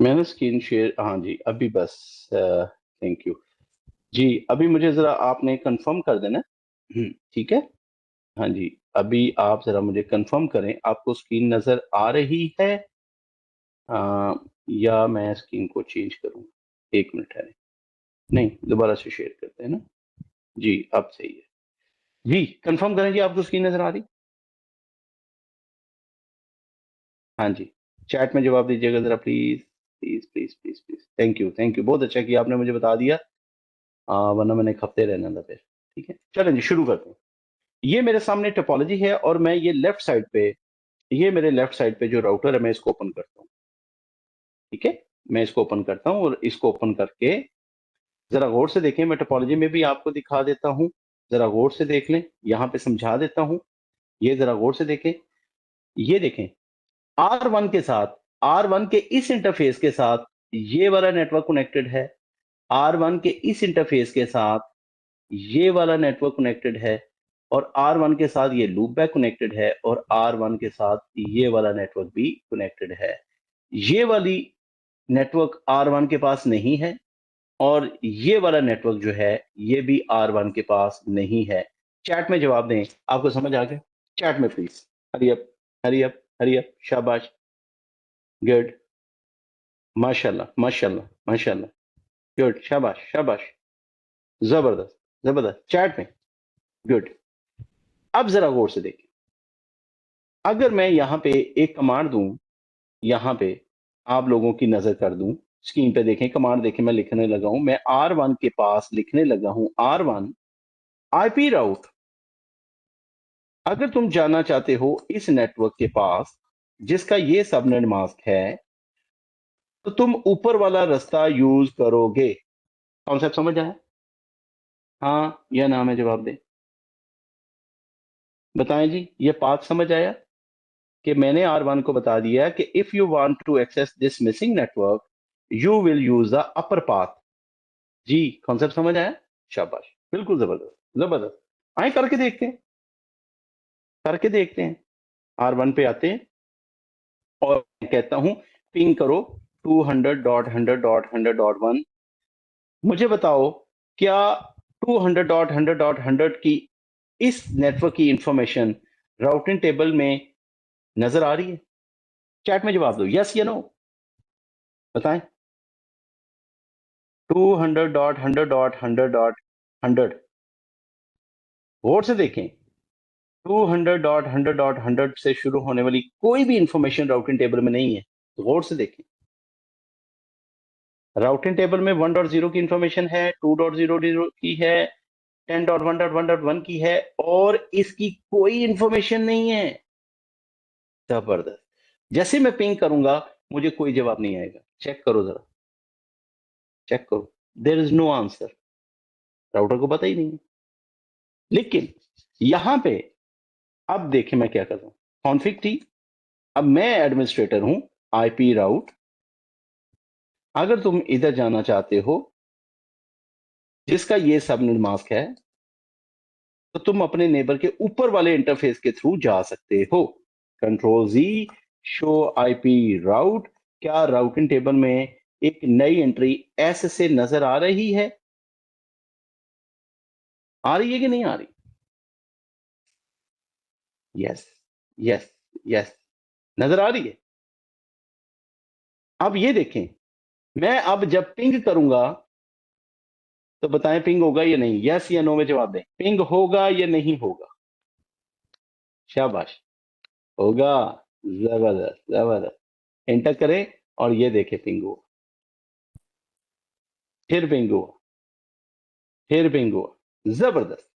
मैंने स्क्रीन शेयर, हाँ जी अभी बस, थैंक यू जी। अभी मुझे जरा आपने कंफर्म कर देना। ठीक है। हाँ जी, अभी आप जरा मुझे कंफर्म करें आपको स्क्रीन नजर आ रही है, या मैं स्क्रीन को चेंज करूं? एक मिनट है, नहीं दोबारा से शेयर करते हैं ना। जी अब सही है। जी कंफर्म करें जी, आपको स्क्रीन नजर आ रही? हाँ जी। चैट में जवाब दीजिएगा जरा please please please please please. Thank you, बहुत अच्छा किया आपने मुझे बता दिया, वरना मैंने एक हफ्ते रहना था फिर। ठीक है, चलें जी शुरू करते हैं। ये मेरे सामने टोपोलॉजी है और मैं ये लेफ्ट साइड पे, ये मेरे लेफ्ट साइड पे जो राउटर है मैं इसको ओपन करता हूँ। ठीक है, मैं इसको ओपन करता हूँ और इसको ओपन करके जरा गौर से देखें, मैं टोपोलॉजी में भी आपको दिखा देता हूँ, जरा गौर से देख लें, यहाँ पे समझा देता हूँ। ये जरा गौर से देखें, ये देखें R1 के साथ, R1 के इस इंटरफेस के साथ ये वाला नेटवर्क कनेक्टेड है, R1 के इस इंटरफेस के साथ ये वाला नेटवर्क कनेक्टेड है, और R1 के साथ ये लूप बैक कनेक्टेड है, और R1 के साथ ये वाला नेटवर्क भी कनेक्टेड है। ये वाली नेटवर्क R1 के पास नहीं है, और ये वाला नेटवर्क जो है ये भी R1 के पास नहीं है। चैट में जवाब दें, आपको समझ आ गया? चैट में please, hurry up hurry up hurry up, शाबाश, गुड, माशाल्लाह माशाल्लाह माशाल्लाह, गुड, शाबाश शाबाश, जबरदस्त जबरदस्त, चैट में, गुड। अब जरा गौर से देखिए, अगर मैं यहां पे एक कमांड दूं, यहां पे आप लोगों की नजर कर दूं, स्क्रीन पे देखें, कमांड देखें, मैं लिखने लगा हूं, मैं R1 के पास लिखने लगा हूं, R1 आईपी राउट। अगर तुम जानना चाहते हो इस नेटवर्क के पास जिसका ये सबनेट मास्क है, तो तुम ऊपर वाला रास्ता यूज करोगे। कॉन्सेप्ट समझ आया? हाँ या ना में जवाब दें, बताएं जी, ये पाथ समझ आया? कि मैंने R1 को बता दिया कि if you want to access this missing network you will use the upper path. जी, कॉन्सेप्ट समझ आया? शाबाश, बिल्कुल जबरदस्त जबरदस्त। आए करके देखते हैं, करके देखते हैं। R1 पे आते हैं और कहता हूं पिंग करो 200.100.100.1। मुझे बताओ, क्या 200.100.100 की इस नेटवर्क की इंफॉर्मेशन राउटिंग टेबल में नजर आ रही है? चैट में जवाब दो, यस या नो, बताएं। 200.100.100.100, गौर से देखें, 200.100.100 से शुरू होने वाली कोई भी इंफॉर्मेशन राउटिंग टेबल में नहीं है, तो गौर से देखें। राउटिंग टेबल में 1.0 की इंफॉर्मेशन है, 2.0 की है, 10.1.1.1 की है, और इसकी कोई इंफॉर्मेशन नहीं है। जबरदस्त। जैसे मैं पिंग करूंगा मुझे कोई जवाब नहीं आएगा, चेक करो जरा, चेक करो, there is no answer, router को पता ही नहीं है। लेकिन यहां पे अब देखें मैं क्या कर रहा हूं, कॉन्फ़िग टी, अब मैं एडमिनिस्ट्रेटर हूं, आईपी राउट। अगर तुम इधर जाना चाहते हो जिसका ये सबनेट मास्क है, तो तुम अपने नेबर के ऊपर वाले इंटरफेस के थ्रू जा सकते हो। कंट्रोल जी, शो आईपी राउट। क्या राउटिंग टेबल में एक नई एंट्री एस से नजर आ रही है? आ रही है कि नहीं आ रही? यस यस यस, नजर आ रही है। अब ये देखें, मैं अब जब पिंग करूंगा तो बताएं पिंग होगा या नहीं, यस या नो में जवाब दें, पिंग होगा या नहीं होगा? शाबाश, होगा, जबरदस्त जबरदस्त। एंटर करें और ये देखें पिंग हुआ, फिर पिंग हुआ, फिर पिंग हुआ, जबरदस्त।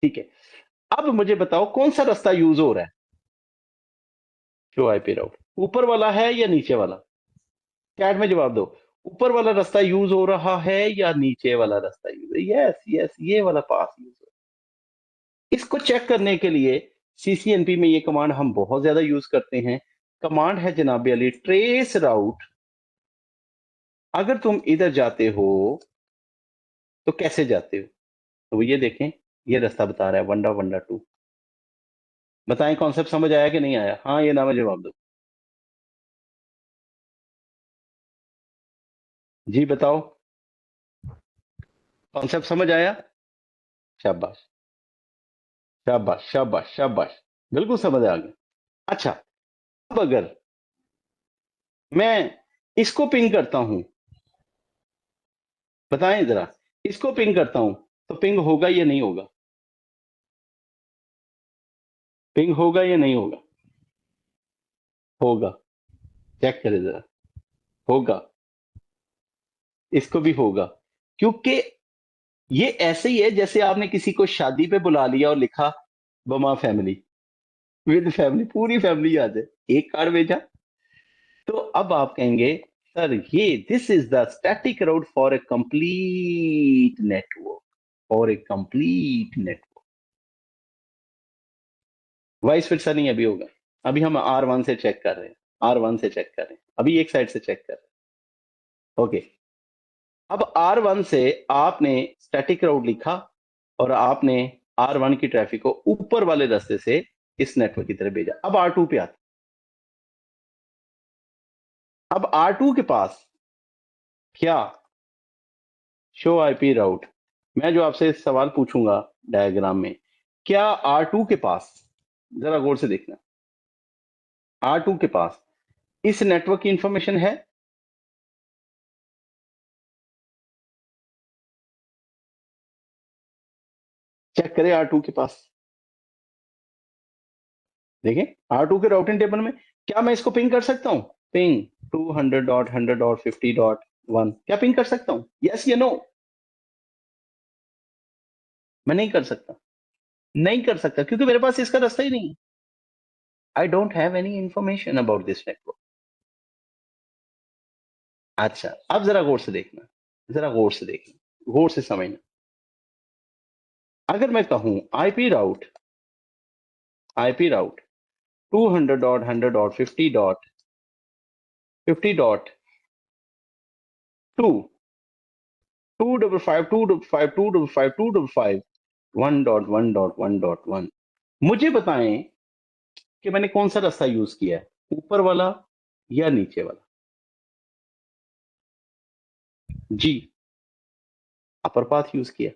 ठीक है, अब मुझे बताओ कौन सा रास्ता यूज हो रहा है? शो आईपी राउट, ऊपर वाला है या नीचे वाला? चैट में जवाब दो, ऊपर वाला रास्ता यूज हो रहा है या नीचे वाला रास्ता यूज? यस यस, ये वाला पास यूज हो। इसको चेक करने के लिए सीसीएनपी में ये कमांड हम बहुत ज्यादा यूज करते हैं। कमांड है जनाब अली, ट्रेस राउट। अगर तुम इधर जाते हो तो कैसे जाते हो? तो ये देखें, ये रास्ता बता रहा है 1.1.2। बताएं कॉन्सेप्ट समझ आया कि नहीं आया? हाँ ये ना में जवाब दो, जी बताओ, कॉन्सेप्ट समझ आया? शाबाश शाबाश शाबाश शाबाश, बिल्कुल समझ आ गया। अच्छा, अब अगर मैं इसको पिंग करता हूं, बताएं जरा, इसको पिंग करता हूं तो पिंग होगा या नहीं होगा? पिंग होगा या नहीं होगा? होगा। चेक करें जरा, होगा, इसको भी होगा, क्योंकि ये ऐसे ही है जैसे आपने किसी को शादी पे बुला लिया और लिखा बमा फैमिली, विद फैमिली, पूरी फैमिली आ जाए, एक कार्ड भेजा। तो अब आप कहेंगे सर ये this is the static route for a complete network, for a complete network. Vice फिर नहीं अभी होगा, अभी हम R1 से चेक कर रहे हैं, R1 से चेक कर रहे हैं, अभी एक साइड से चेक कर रहे हैं। ओके, अब R1 से आपने स्टैटिक राउट लिखा और आपने R1 की ट्रैफिक को ऊपर वाले रास्ते से इस नेटवर्क की तरफ भेजा। अब R2 पे आते, अब R2 के पास क्या, शो आईपी राउट, मैं जो आपसे सवाल पूछूंगा डायग्राम में, क्या R2 के पास, जरा गौर से देखना, R2 के पास इस नेटवर्क की इंफॉर्मेशन है? चेक करें R2 के पास, देखें R2 के राउटिंग टेबल में, क्या मैं इसको पिंग कर सकता हूं? पिंग 200.100.50.1, क्या पिंग कर सकता हूं? यस या नो? मैं नहीं कर सकता, नहीं कर सकता, क्योंकि मेरे पास इसका रास्ता ही नहीं है। I don't have any information about this network. अच्छा, अब जरा गौर से देखना, जरा गौर से देखना, गौर से समझना। अगर मैं कहूं आईपी राउट 200.100.50.50.2 255 1.1.1.1, मुझे बताएं कि मैंने कौन सा रास्ता यूज किया है, ऊपर वाला या नीचे वाला? जी, अपर पाथ यूज किया,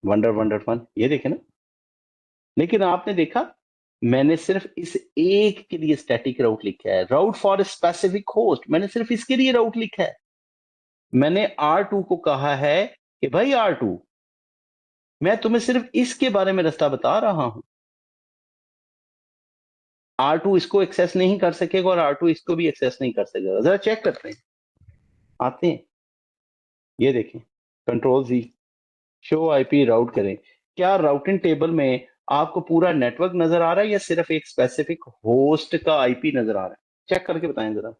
वंडर वंडर फन, ये देखे ना। लेकिन आपने देखा, मैंने सिर्फ इस एक के लिए स्टैटिक राउट लिखा है, राउट फॉर स्पेसिफिक होस्ट, मैंने सिर्फ इसके लिए राउट लिखा है। मैंने R2 को कहा है कि भाई R2, मैं तुम्हें सिर्फ इसके बारे में रास्ता बता रहा हूं, R2 इसको एक्सेस नहीं कर सकेगा और R2 इसको भी एक्सेस नहीं कर सकेगा। जरा चेक करते हैं, आते हैं, ये देखें, कंट्रोल जी, शो आईपी राउट करें, क्या राउटिंग टेबल में आपको पूरा नेटवर्क नजर आ रहा है या सिर्फ एक स्पेसिफिक होस्ट का आईपी नजर आ रहा है? चेक करके बताएं जरा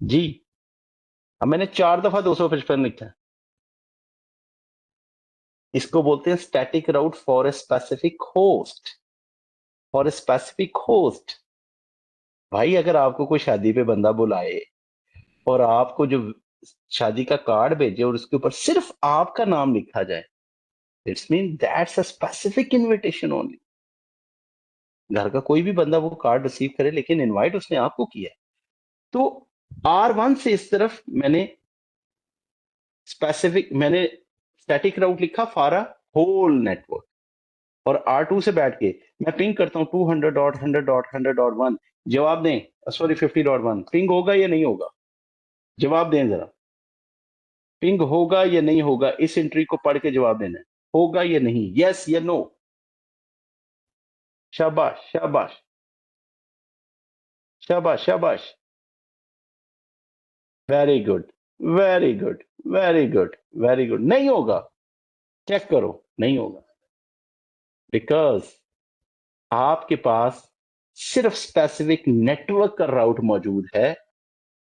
जी। अब मैंने 4 दफा 255 लिखा है, इसको बोलते हैं static route for a specific host, for a specific host. भाई अगर आपको कोई शादी पे बंदा बुलाए और आपको जो शादी का कार्ड भेजे और उसके ऊपर सिर्फ आपका नाम लिखा जाए, it's mean that's a specific invitation only. घर का कोई भी बंदा वो कार्ड रिसीव करे, लेकिन इनवाइट उसने आपको किया है। तो R1 से इस तरफ मैंने स्टैटिक राउट लिखा फॉर अ होल नेटवर्क, और R2 से बैठ के मैं पिंग करता हूं 200.100.100.1, जवाब दें, सॉरी 50.1, पिंग होगा या नहीं होगा? जवाब दें जरा, पिंग होगा या नहीं होगा? इस एंट्री को पढ़ के जवाब देना है, होगा या नहीं, यस या नो? शाबाश शाबाश शाबाश शाबाश, very good very good very good very good. नहीं होगा, चेक करो, नहीं होगा, बिकॉज आपके पास सिर्फ स्पेसिफिक नेटवर्क का राउट मौजूद है,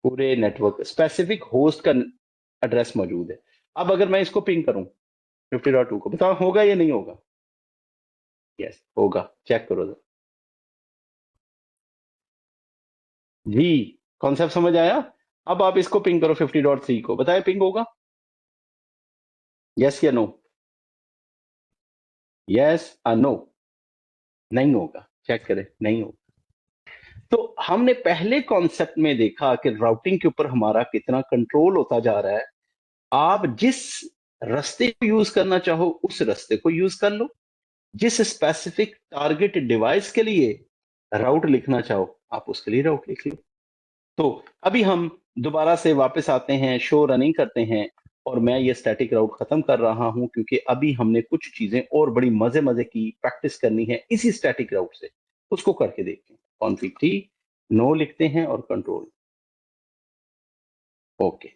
पूरे नेटवर्क स्पेसिफिक होस्ट का एड्रेस मौजूद है। अब अगर मैं इसको पिंग करूं 50.2 को, बताओ होगा या नहीं होगा? यस होगा, चेक करो जरा। जी, कॉन्सेप्ट समझ आया? अब आप इसको पिंग करो 50.3 को, बताए पिंग होगा? यस या नो? यस और नो? नहीं होगा, चेक करें, नहीं होगा। तो हमने पहले कॉन्सेप्ट में देखा कि राउटिंग के ऊपर हमारा कितना कंट्रोल होता जा रहा है। आप जिस रास्ते को यूज करना चाहो उस रास्ते को यूज कर लो, जिस स्पेसिफिक टारगेट डिवाइस के लिए राउट लिखना चाहो आप उसके लिए राउट लिख लो। तो अभी हम दोबारा से वापस आते हैं, शो रनिंग करते हैं, और मैं ये स्टैटिक राउट खत्म कर रहा हूं, क्योंकि अभी हमने कुछ चीजें और बड़ी मजे मजे की प्रैक्टिस करनी है इसी स्टैटिक राउट से, उसको करके देखते हैं। कॉन्फिग टी नो लिखते हैं और control, okay,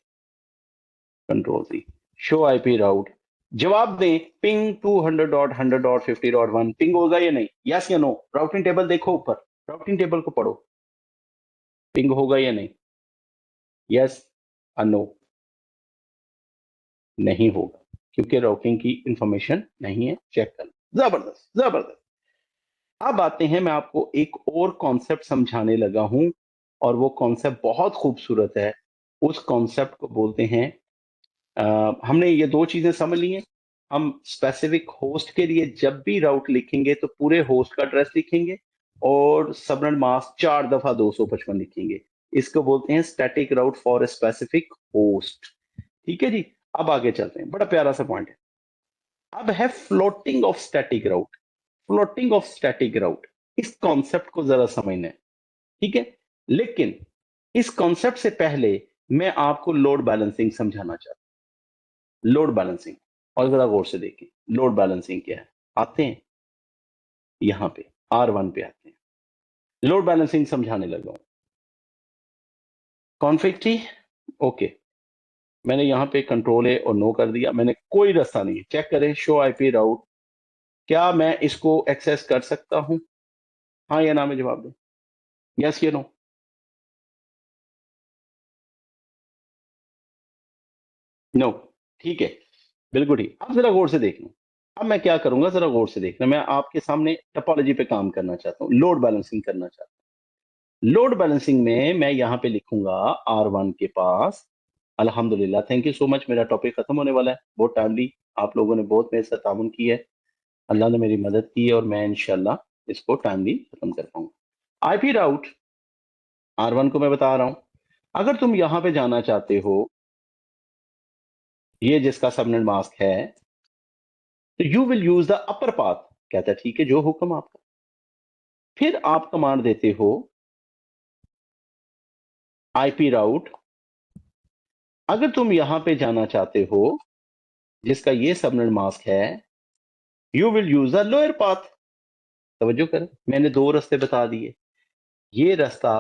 control C, show IP route, जवाब दें पिंग 200.100.50.1 पिंग होगा या नहीं, यस या नो, राउटिंग टेबल देखो ऊपर, राउटिंग टेबल को पढ़ो, पिंग होगा या नहीं, यस या नो, नहीं होगा क्योंकि राउटिंग की इंफॉर्मेशन नहीं है, चेक कर, जबरदस्त जबरदस्त। अब आते हैं, मैं आपको एक और कॉन्सेप्ट समझाने लगा हूं और वो कॉन्सेप्ट बहुत खूबसूरत है, उस कॉन्सेप्ट को बोलते हैं हमने ये दो चीजें समझ ली हैं। हम स्पेसिफिक होस्ट के लिए जब भी राउट लिखेंगे तो पूरे होस्ट का एड्रेस लिखेंगे और सबनेट मास्क 4 दफा 255 लिखेंगे, इसको बोलते हैं static route for a specific host. ठीक है जी, अब आगे चलते हैं, बड़ा प्यारा सा पॉइंट है। अब है floating of static route, floating of static route, इस कॉन्सेप्ट को जरा समझना है, ठीक है। लेकिन इस कॉन्सेप्ट से पहले मैं आपको लोड बैलेंसिंग समझाना चाहता हूं, लोड बैलेंसिंग, और जरा गौर से देखें लोड बैलेंसिंग क्या है। आते हैं यहां पे R1 पे आते हैं, लोड बैलेंसिंग समझाने लगा हूं। कॉन्फिग थी, ओके, मैंने यहां पे कंट्रोल ए और नो कर दिया, मैंने कोई रास्ता नहीं है, चेक करें शो आईपी राउट, क्या मैं इसको एक्सेस कर सकता हूं, हाँ या ना में जवाब दें, यस या नो, नो, ठीक है, बिल्कुल ठीक। अब जरा गौर से देखना, अब मैं क्या करूंगा जरा गौर से देखना, मैं आपके सामने टोपोलॉजी पे काम करना चाहता हूं, लोड बैलेंसिंग करना चाहता हूं। लोड बैलेंसिंग में मैं यहां पे लिखूंगा R1 के पास, अल्हम्दुलिल्लाह, थैंक यू सो मच, मेरा टॉपिक खत्म होने वाला है, बहुत टाइमली आप लोगों ने बहुत मेरे साथ ताउन की है, अल्लाह ने मेरी मदद की है और मैं इंशाल्लाह इसको टाइमली खत्म कर पाऊंगा। आईपी राउट R1 को मैं बता रहा हूं, अगर तुम यहां पे जाना चाहते हो, ये जिसका सबनेट मास्क है, तो you will use the upper path, कहता है ठीक है जो हुक्म आपका, फिर आप कमांड देते हो आईपी राउट, अगर तुम यहां पे जाना चाहते हो जिसका ये सबनेट मास्क है, you will use the lower path. तवज्जो करें, मैंने दो रास्ते बता दिए, ये रास्ता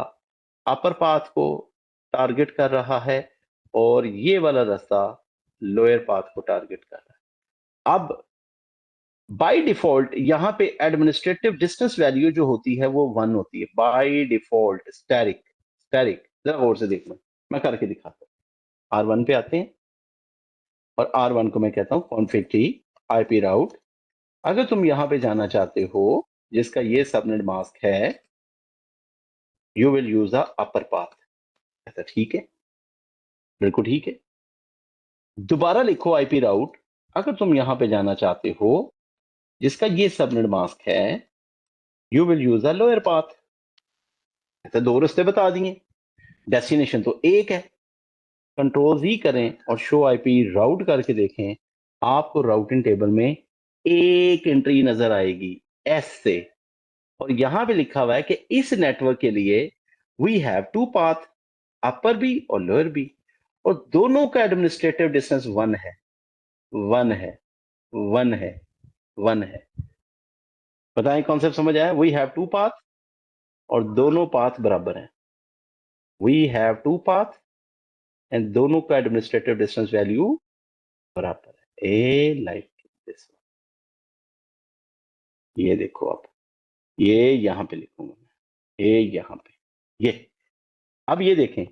अपर पाथ को टारगेट कर रहा है और ये वाला रास्ता लोअर पाथ को टारगेट कर रहा है। अब बाय डिफॉल्ट यहां पे एडमिनिस्ट्रेटिव डिस्टेंस वैल्यू जो होती है वो 1 होती है बाय डिफॉल्ट, स्टैटिक, स्टैटिक, जरा गौर से देखना, मैं करके दिखाता हूं। R1 पे आते हैं और R1 को मैं कहता हूं कॉन्फिग टी आईपी राउट, अगर तुम यहां पे जाना चाहते हो जिसका ये सबनेट मास्क है, you will use the upper path, ऐसा ठीक है, बिल्कुल ठीक है। दोबारा लिखो आईपी राउट, अगर तुम यहां पे जाना चाहते हो जिसका ये सबनेट मास्क है, you will use the lower path, ऐसा दो रास्ते बता दिए, डेस्टिनेशन तो एक है, कंट्रोल ही करें और शो आईपी राउट करके देखें, आपको राउटिंग टेबल में एक एंट्री नजर आएगी एस से, और यहां पे लिखा हुआ है कि इस नेटवर्क के लिए वी हैव टू पाथ, अपर भी और लोअर भी, और दोनों का एडमिनिस्ट्रेटिव डिस्टेंस 1 है, 1 है, 1 है, 1 है। बताएं कॉन्सेप्ट समझ आया, वी हैव टू पाथ और दोनों पाथ बराबर हैं, we have two path and दोनों का एडमिनिस्ट्रेटिव डिस्टेंस वैल्यू बराबर है, ए लाइक दिस, ये देखो आप, ये यहां पे लिखूंगा मैं, ये यहां पे, ये, अब ये देखें,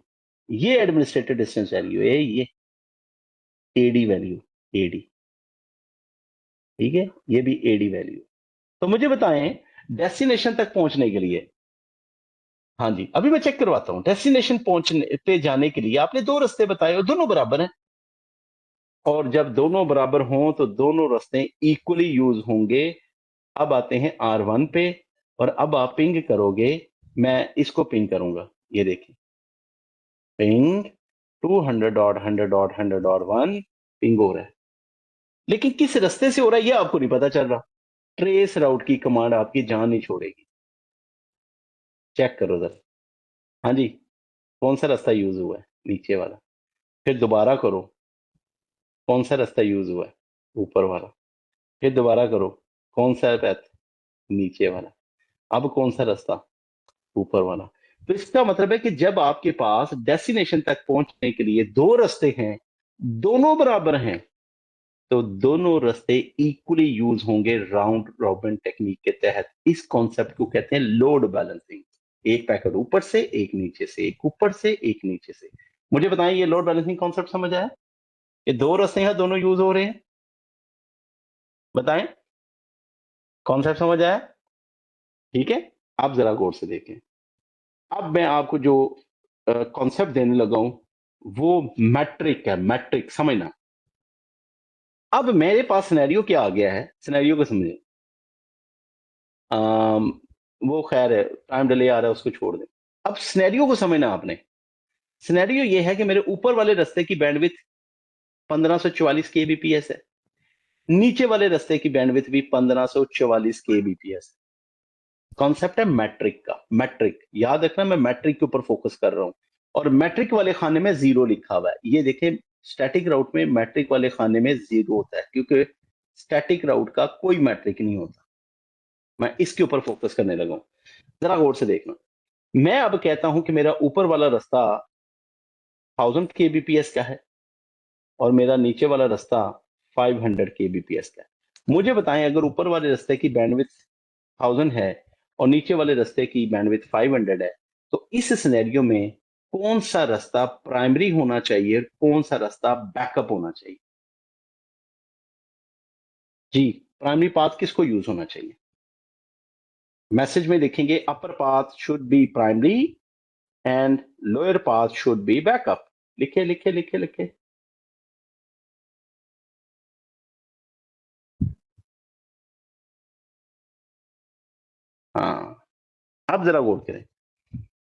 ये एडमिनिस्ट्रेटिव डिस्टेंस वैल्यू है, ये एडी वैल्यू, एडी, ठीक है, ये भी एडी वैल्यू। तो मुझे बताएं डेस्टिनेशन तक पहुंचने के लिए, हाँ जी अभी मैं चेक करवाता हूं, डेस्टिनेशन पहुंचने पे जाने के लिए आपने दो रास्ते बताए और दोनों बराबर हैं, और जब दोनों बराबर हों तो दोनों रास्ते इक्वली यूज होंगे। अब आते हैं R1 पे, और अब आप पिंग करोगे, मैं इसको पिंग करूंगा, ये देखिए पिंग 200.100.100.1 पिंग हो रहा है, लेकिन किस रास्ते से हो रहा है ये आपको नहीं पता चल रहा। ट्रेस राउट की कमांड आपकी जान नहीं छोड़ेगी, चेक करो जरा, हाँ जी, कौन सा रास्ता यूज हुआ है, नीचे वाला, फिर दोबारा करो, कौन सा रास्ता यूज हुआ है, ऊपर वाला, फिर दोबारा करो, कौन सा पैथ, नीचे वाला, अब कौन सा रास्ता, ऊपर वाला, तो इसका मतलब है कि जब आपके पास डेस्टिनेशन तक पहुंचने के लिए दो रास्ते हैं, दोनों बराबर हैं, तो दोनों रास्ते इक्वली यूज होंगे राउंड रॉबिन टेक्निक के तहत। इस कॉन्सेप्ट को कहते हैं लोड बैलेंसिंग। एक पैकेट ऊपर से, एक नीचे से, एक ऊपर से, एक नीचे से। मुझे बताएं, ये लोड बैलेंसिंग कॉन्सेप्ट समझ आया? ये दो रास्ते हैं, दोनों यूज हो रहे हैं, बताएं कॉन्सेप्ट समझ आया? ठीक है, आप जरा गौर से देखें। अब मैं आपको जो कॉन्सेप्ट देने लगा हूं वो मैट्रिक है, मैट्रिक समझना। अब मेरे पास सिनेरियो क्या आ गया है, सिनेरियो को समझे। अम, वो खैर है, टाइम डिले आ रहा है, उसको छोड़ दें। अब सिनेरियो को समझना आपने। सिनेरियो ये है कि मेरे ऊपर वाले रास्ते की बैंडविड्थ 1544 केबीपीएस है, नीचे वाले रास्ते की बैंडविड्थ भी 1544 केबीपीएस। कॉन्सेप्ट है मैट्रिक का। मैट्रिक याद रखना, मैं मैट्रिक के ऊपर फोकस कर रहा हूं, और मैट्रिक वाले खाने में जीरो लिखा हुआ है। ये देखें, स्टैटिक राउट में मैट्रिक वाले खाने में जीरो होता है, क्योंकि स्टैटिक राउट का कोई मैट्रिक नहीं होता। मैं इसके ऊपर फोकस करने लगा हूं, जरा गौर से देखना। मैं अब कहता हूं कि मेरा ऊपर वाला रास्ता 1000 केबीपीएस का है और मेरा नीचे वाला रास्ता 500 केबीपीएस का है। मुझे बताएं, अगर ऊपर वाले रास्ते की बैंडविड्थ 1000 है और नीचे वाले रास्ते की बैंडविड्थ 500 है, तो इस सिनेरियो में कौन सा रास्ता प्राइमरी होना चाहिए, कौन सा रास्ता बैकअप होना चाहिए? जी, प्राइमरी पाथ किसको यूज होना चाहिए? मैसेज में लिखेंगे upper path should be primary and lower path should be backup. लिखे लिखे लिखे लिखे। हाँ, अब जरा गौर करें,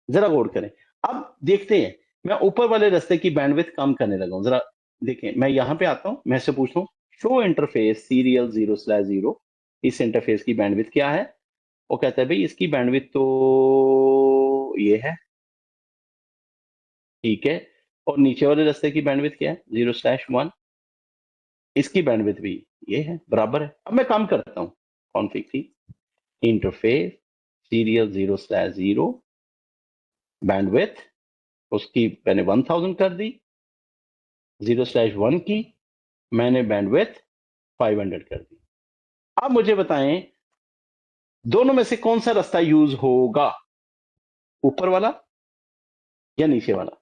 जरा गौर करें। अब देखते हैं, मैं ऊपर वाले रास्ते की बैंडविड्थ कम करने लगा हूं, जरा देखें। मैं यहां पे आता हूं, मैं से पूछता हूं शो इंटरफेस सीरियल 0/0, इस इंटरफेस की बैंडविड्थ क्या है? वो कहता है भाई इसकी बैंडविड्थ तो ये है, ठीक है। और नीचे वाले रास्ते की बैंडविड्थ क्या है? 0/1, इसकी बैंडविड्थ भी ये है, बराबर है। अब मैं काम करता हूँ, कॉन्फ़िग थी इंटरफेस सीरियल 0/0 बैंडविड्थ, उसकी मैंने 1000 कर दी। 0/1 की मैंने बैंडविड्थ 500 कर दी। अब मुझे बताएं, दोनों में से कौन सा रास्ता यूज होगा, ऊपर वाला या नीचे वाला?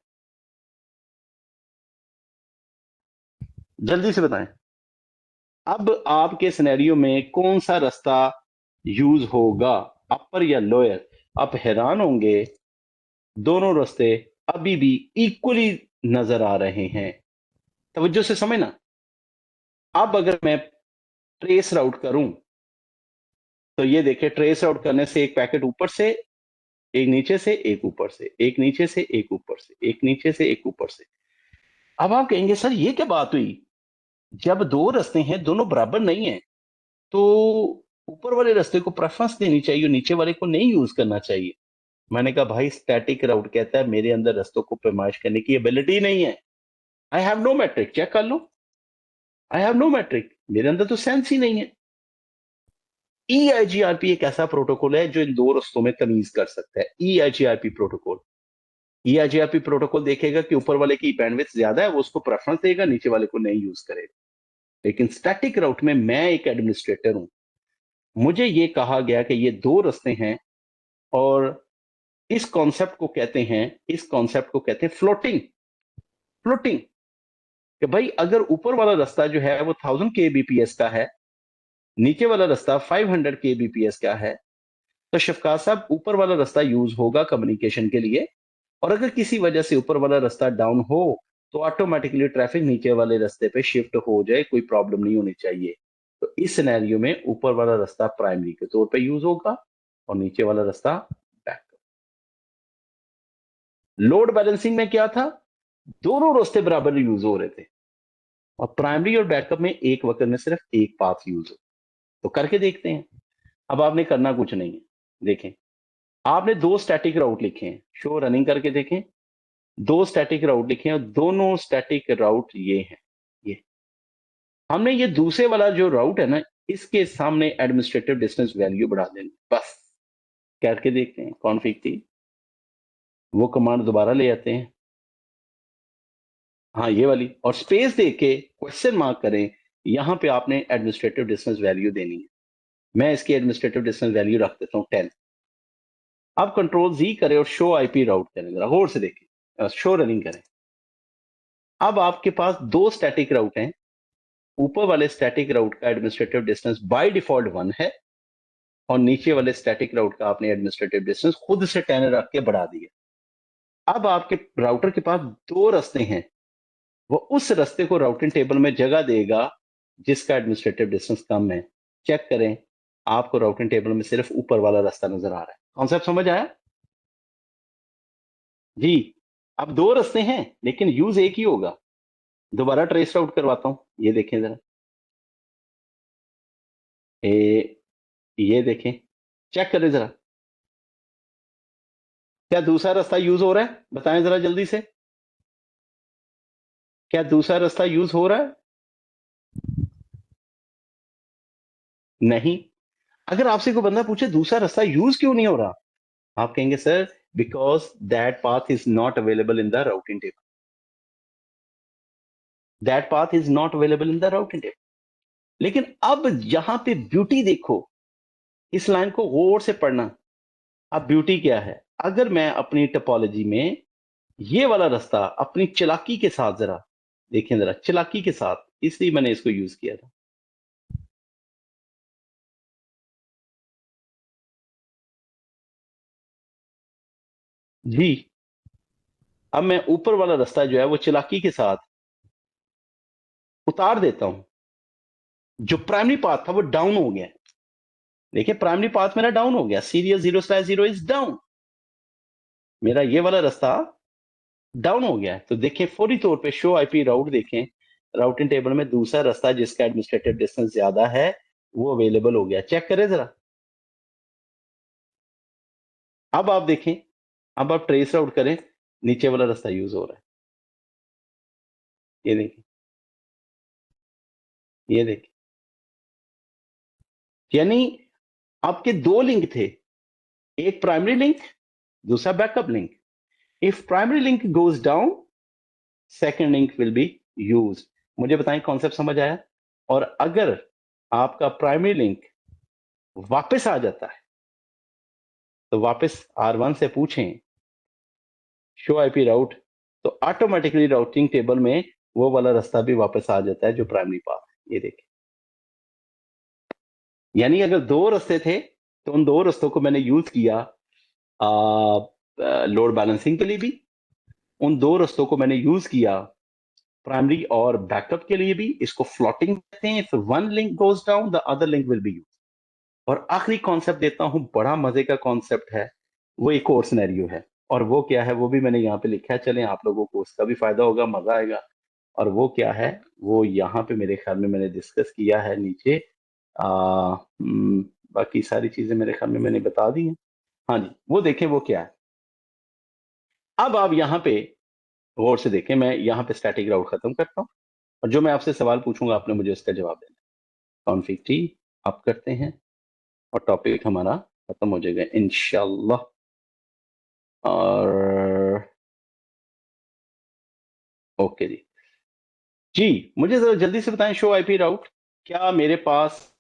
जल्दी से बताएं। अब आपके सिनेरियो में कौन सा रास्ता यूज होगा, अपर या लोअर? आप हैरान होंगे, दोनों रास्ते अभी भी इक्वली नजर आ रहे हैं। तवज्जो से समझना। अब अगर मैं ट्रेस राउट करूं, तो ये देखिए, ट्रेस आउट करने से एक पैकेट ऊपर से, एक नीचे से, एक ऊपर से, एक नीचे से, एक ऊपर से, एक नीचे से, एक ऊपर से। अब आप कहेंगे सर ये क्या बात हुई, जब दो रास्ते हैं दोनों बराबर नहीं है, तो ऊपर वाले रास्ते को प्रेफरेंस देनी चाहिए और नीचे वाले को नहीं यूज करना चाहिए। मैंने कहा भाई, स्टैटिक राउट कहता है मेरे अंदर रास्तों को पैमाइश करने की एबिलिटी नहीं है। I have no metric, check कर लो, आई हैव नो मैट्रिक, मेरे अंदर तो सेंस ही नहीं है। EIGRP एक ऐसा प्रोटोकॉल है जो इन दो रास्तों में तमीज कर सकता है। EIGRP प्रोटोकॉल, EIGRP प्रोटोकॉल देखेगा कि ऊपर वाले की बैंडविड्थ ज्यादा है, वो उसको प्रेफरेंस देगा, नीचे वाले को नहीं यूज करेगा। लेकिन स्टैटिक राउट में मैं एक एडमिनिस्ट्रेटर हूं, मुझे ये कहा गया कि ये दो रास्ते हैं, और इस कॉन्सेप्ट को कहते हैं, इस कॉन्सेप्ट को कहते हैं फ्लोटिंग। फ्लोटिंग कि भाई अगर ऊपर वाला रास्ता जो है वो 1000 kbps का है, नीचे वाला रास्ता 500 kbps का है, तो शफकात साहब ऊपर वाला रास्ता यूज होगा कम्युनिकेशन के लिए। और अगर किसी वजह से ऊपर वाला रास्ता डाउन हो, तो ऑटोमेटिकली ट्रैफिक नीचे वाले रास्ते पे शिफ्ट हो जाए, कोई प्रॉब्लम नहीं होनी चाहिए। तो इस सिनेरियो में ऊपर वाला रास्ता प्राइमरी के तौर पे यूज होगा और नीचे वाला रास्ता बैकअप। लोड बैलेंसिंग में क्या था, दोनों रास्ते बराबर यूज हो रहे थे, और प्राइमरी और बैकअप में एक वक्त में सिर्फ एक पाथ यूज हो। तो करके देखते हैं। अब आपने करना कुछ नहीं है, देखें, आपने दो स्टैटिक राउट लिखे हैं, शो रनिंग करके देखें। दो स्टैटिक राउट लिखे हैं और दोनों स्टैटिक राउट ये हैं। ये हमने ये दूसरे वाला जो राउट है ना, इसके सामने एडमिनिस्ट्रेटिव डिस्टेंस वैल्यू बढ़ा देनी बस। करके देखते हैं, कॉन्फ़िग थी वो कमांड दोबारा ले आते हैं, हाँ ये वाली, और स्पेस दे के क्वेश्चन मार्क करें, यहां पे आपने एडमिनिस्ट्रेटिव डिस्टेंस वैल्यू देनी है। मैं इसकी एडमिनिस्ट्रेटिव डिस्टेंस वैल्यू रख देता हूं 10। अब कंट्रोल जी करें और शो आईपी राउट करें, जरा गौर से देखें, शो रनिंग करें। अब आपके पास दो स्टैटिक राउट हैं। ऊपर वाले स्टैटिक राउट का एडमिनिस्ट्रेटिव डिस्टेंस बाय डिफॉल्ट 1 है, और नीचे वाले स्टैटिक राउट का आपने एडमिनिस्ट्रेटिव डिस्टेंस खुद से 10 रख के बढ़ा दिया। अब आपके राउटर के पास दो रास्ते हैं, वो उस रास्ते को राउटिंग टेबल में जगह देगा जिसका एडमिनिस्ट्रेटिव डिस्टेंस कम है। चेक करें, आपको राउटिंग टेबल में सिर्फ ऊपर वाला रास्ता नजर आ रहा है। कॉन्सेप्ट समझ आया जी? अब दो रास्ते हैं लेकिन यूज एक ही होगा। दोबारा ट्रेस आउट करवाता हूं, ये देखें जरा, ये देखें, चेक करें जरा, क्या दूसरा रास्ता यूज हो रहा है? बताएं जरा जल्दी से, क्या दूसरा रास्ता यूज हो रहा है? नहीं। अगर आपसे कोई बंदा पूछे दूसरा रास्ता यूज क्यों नहीं हो रहा, आप कहेंगे sir because that path is not available in the routing table. That path is not available in the routing table. लेकिन अब यहां पे ब्यूटी देखो, इस लाइन को गौर से पढ़ना। अब ब्यूटी क्या है? अगर मैं अपनी टोपोलॉजी में ये वाला रास्ता अपनी चालाकी के साथ, जरा देखें जरा, चालाकी के साथ, इसलिए मैंने इसको यूज किया था। जी, अब मैं ऊपर वाला रास्ता जो है वो चालाकी के साथ उतार देता हूं। जो प्राइमरी पाथ था वो डाउन हो गया। देखिए प्राइमरी पाथ मेरा डाउन हो गया, सीरियल 0/0 इज डाउन। मेरा ये वाला रास्ता डाउन हो गया है। तो देखें फौरी तौर पे शो आईपी राउट देखें, राउटिंग टेबल में दूसरा रास्ता जिसका एडमिनिस्ट्रेटिव डिस्टेंस ज्यादा है वो अवेलेबल हो गया। चेक करें जरा। अब आप देखें, अब आप ट्रेस आउट करें, नीचे वाला रास्ता यूज हो रहा है। ये देखें, ये देखें, यानी आपके दो लिंक थे, एक प्राइमरी लिंक, दूसरा backup link. If primary link goes down, second link will be use. मुझे बताएं कॉन्सेप्ट समझ आया? और अगर आपका प्राइमरी लिंक वापस आ जाता है तो वापस R1 से पूछें शो आईपी राउट, तो ऑटोमेटिकली राउटिंग टेबल में वो वाला रास्ता भी वापस आ जाता है जो प्राइमरी पाथ है। ये देखिए, यानी अगर दो रास्ते थे तो उन दो रास्तों को मैंने यूज किया लोड बैलेंसिंग के लिए भी, उन दो रास्तों को मैंने यूज किया प्राइमरी और बैकअप के लिए भी। इसको फ्लोटिंग कहते हैं। If one link goes down the other link will be use. और आखिरी कॉन्सेप्ट देता हूं, बड़ा मजे का कॉन्सेप्ट है, वो एक और सिनेरियो है, और वो क्या है वो भी मैंने यहाँ पे लिखा है। चलें, आप लोगों को उसका भी फायदा होगा, मजा आएगा। और वो क्या है, वो यहाँ पे मेरे ख्याल में मैंने डिस्कस किया है नीचे। बाकी सारी चीजें मेरे ख्याल में मैंने बता दी हैं। हाँ जी, वो देखें वो क्या है। अब आप यहाँ पे गौर से देखें, मैं यहाँ पे स्टैटिक राउट खत्म करता हूँ, और जो मैं आपसे सवाल पूछूंगा आपने मुझे उसका जवाब देना। कॉन्फिग टी आप करते हैं और टॉपिक हमारा खत्म हो जाएगा इंशाल्लाह। और ओके जी। जी, मुझे जरा जल्दी से बताएं शो आईपी राउट, क्या मेरे पास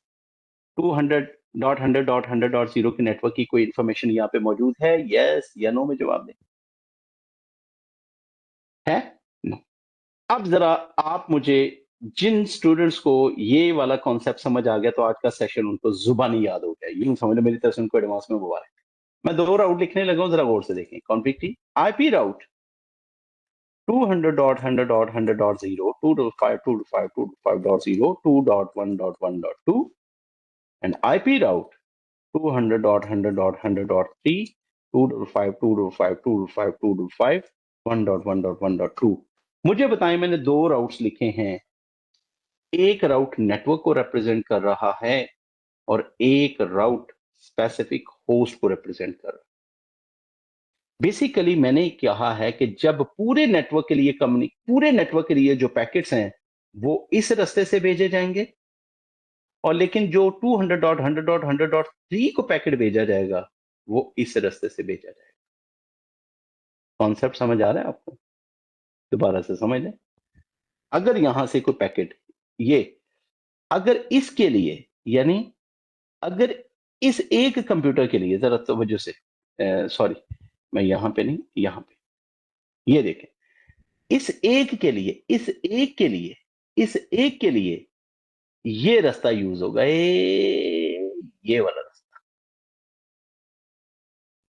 200.100.100.0 की नेटवर्क की कोई इंफॉर्मेशन यहाँ पे मौजूद है? यस या नो में जवाब दें। है? नो। अब जरा आप मुझे, जिन स्टूडेंट्स को ये वाला कॉन्सेप्ट समझ आ गया तो आज का सेशन उनको जुबानी याद हो गया, यूं समझ लो मेरी तरफ से उनको एडवांस में मुबारक। मैं दो राउट लिखने लगा हूं, जरा गौर से देखें। Config T IP route 200.100.100.0, 2.5, 2.5, 2.5.0, 2.1.1.2, and IP route 200.100.100.3, 2.5, 2.5, 2.5, 2.5, 1.1.1.2। मुझे बताएं, मैंने दो राउट्स लिखे हैं, एक राउट नेटवर्क को रिप्रेजेंट कर रहा है और एक राउट स्पेसिफिक होस्ट को रिप्रेजेंट कर रहा है। बेसिकली मैंने कहा है कि जब पूरे नेटवर्क के लिए जो पैकेट्स हैं वो इस रास्ते से भेजे जाएंगे, और लेकिन जो 200.100.100.3 को पैकेट भेजा जाएगा वो इस रास्ते से भेजा जाएगा। कॉन्सेप्ट समझ आ रहा है आपको? दोबारा से समझ लें। अगर यहां से कोई पैकेट, ये अगर इसके लिए, यानी अगर इस एक कंप्यूटर के लिए, जरा तवज्जो से, सॉरी, मैं यहां पे नहीं, यहां पे, ये देखें, इस एक के लिए, इस एक के लिए, इस एक के लिए ये रास्ता यूज होगा, ये वाला रास्ता,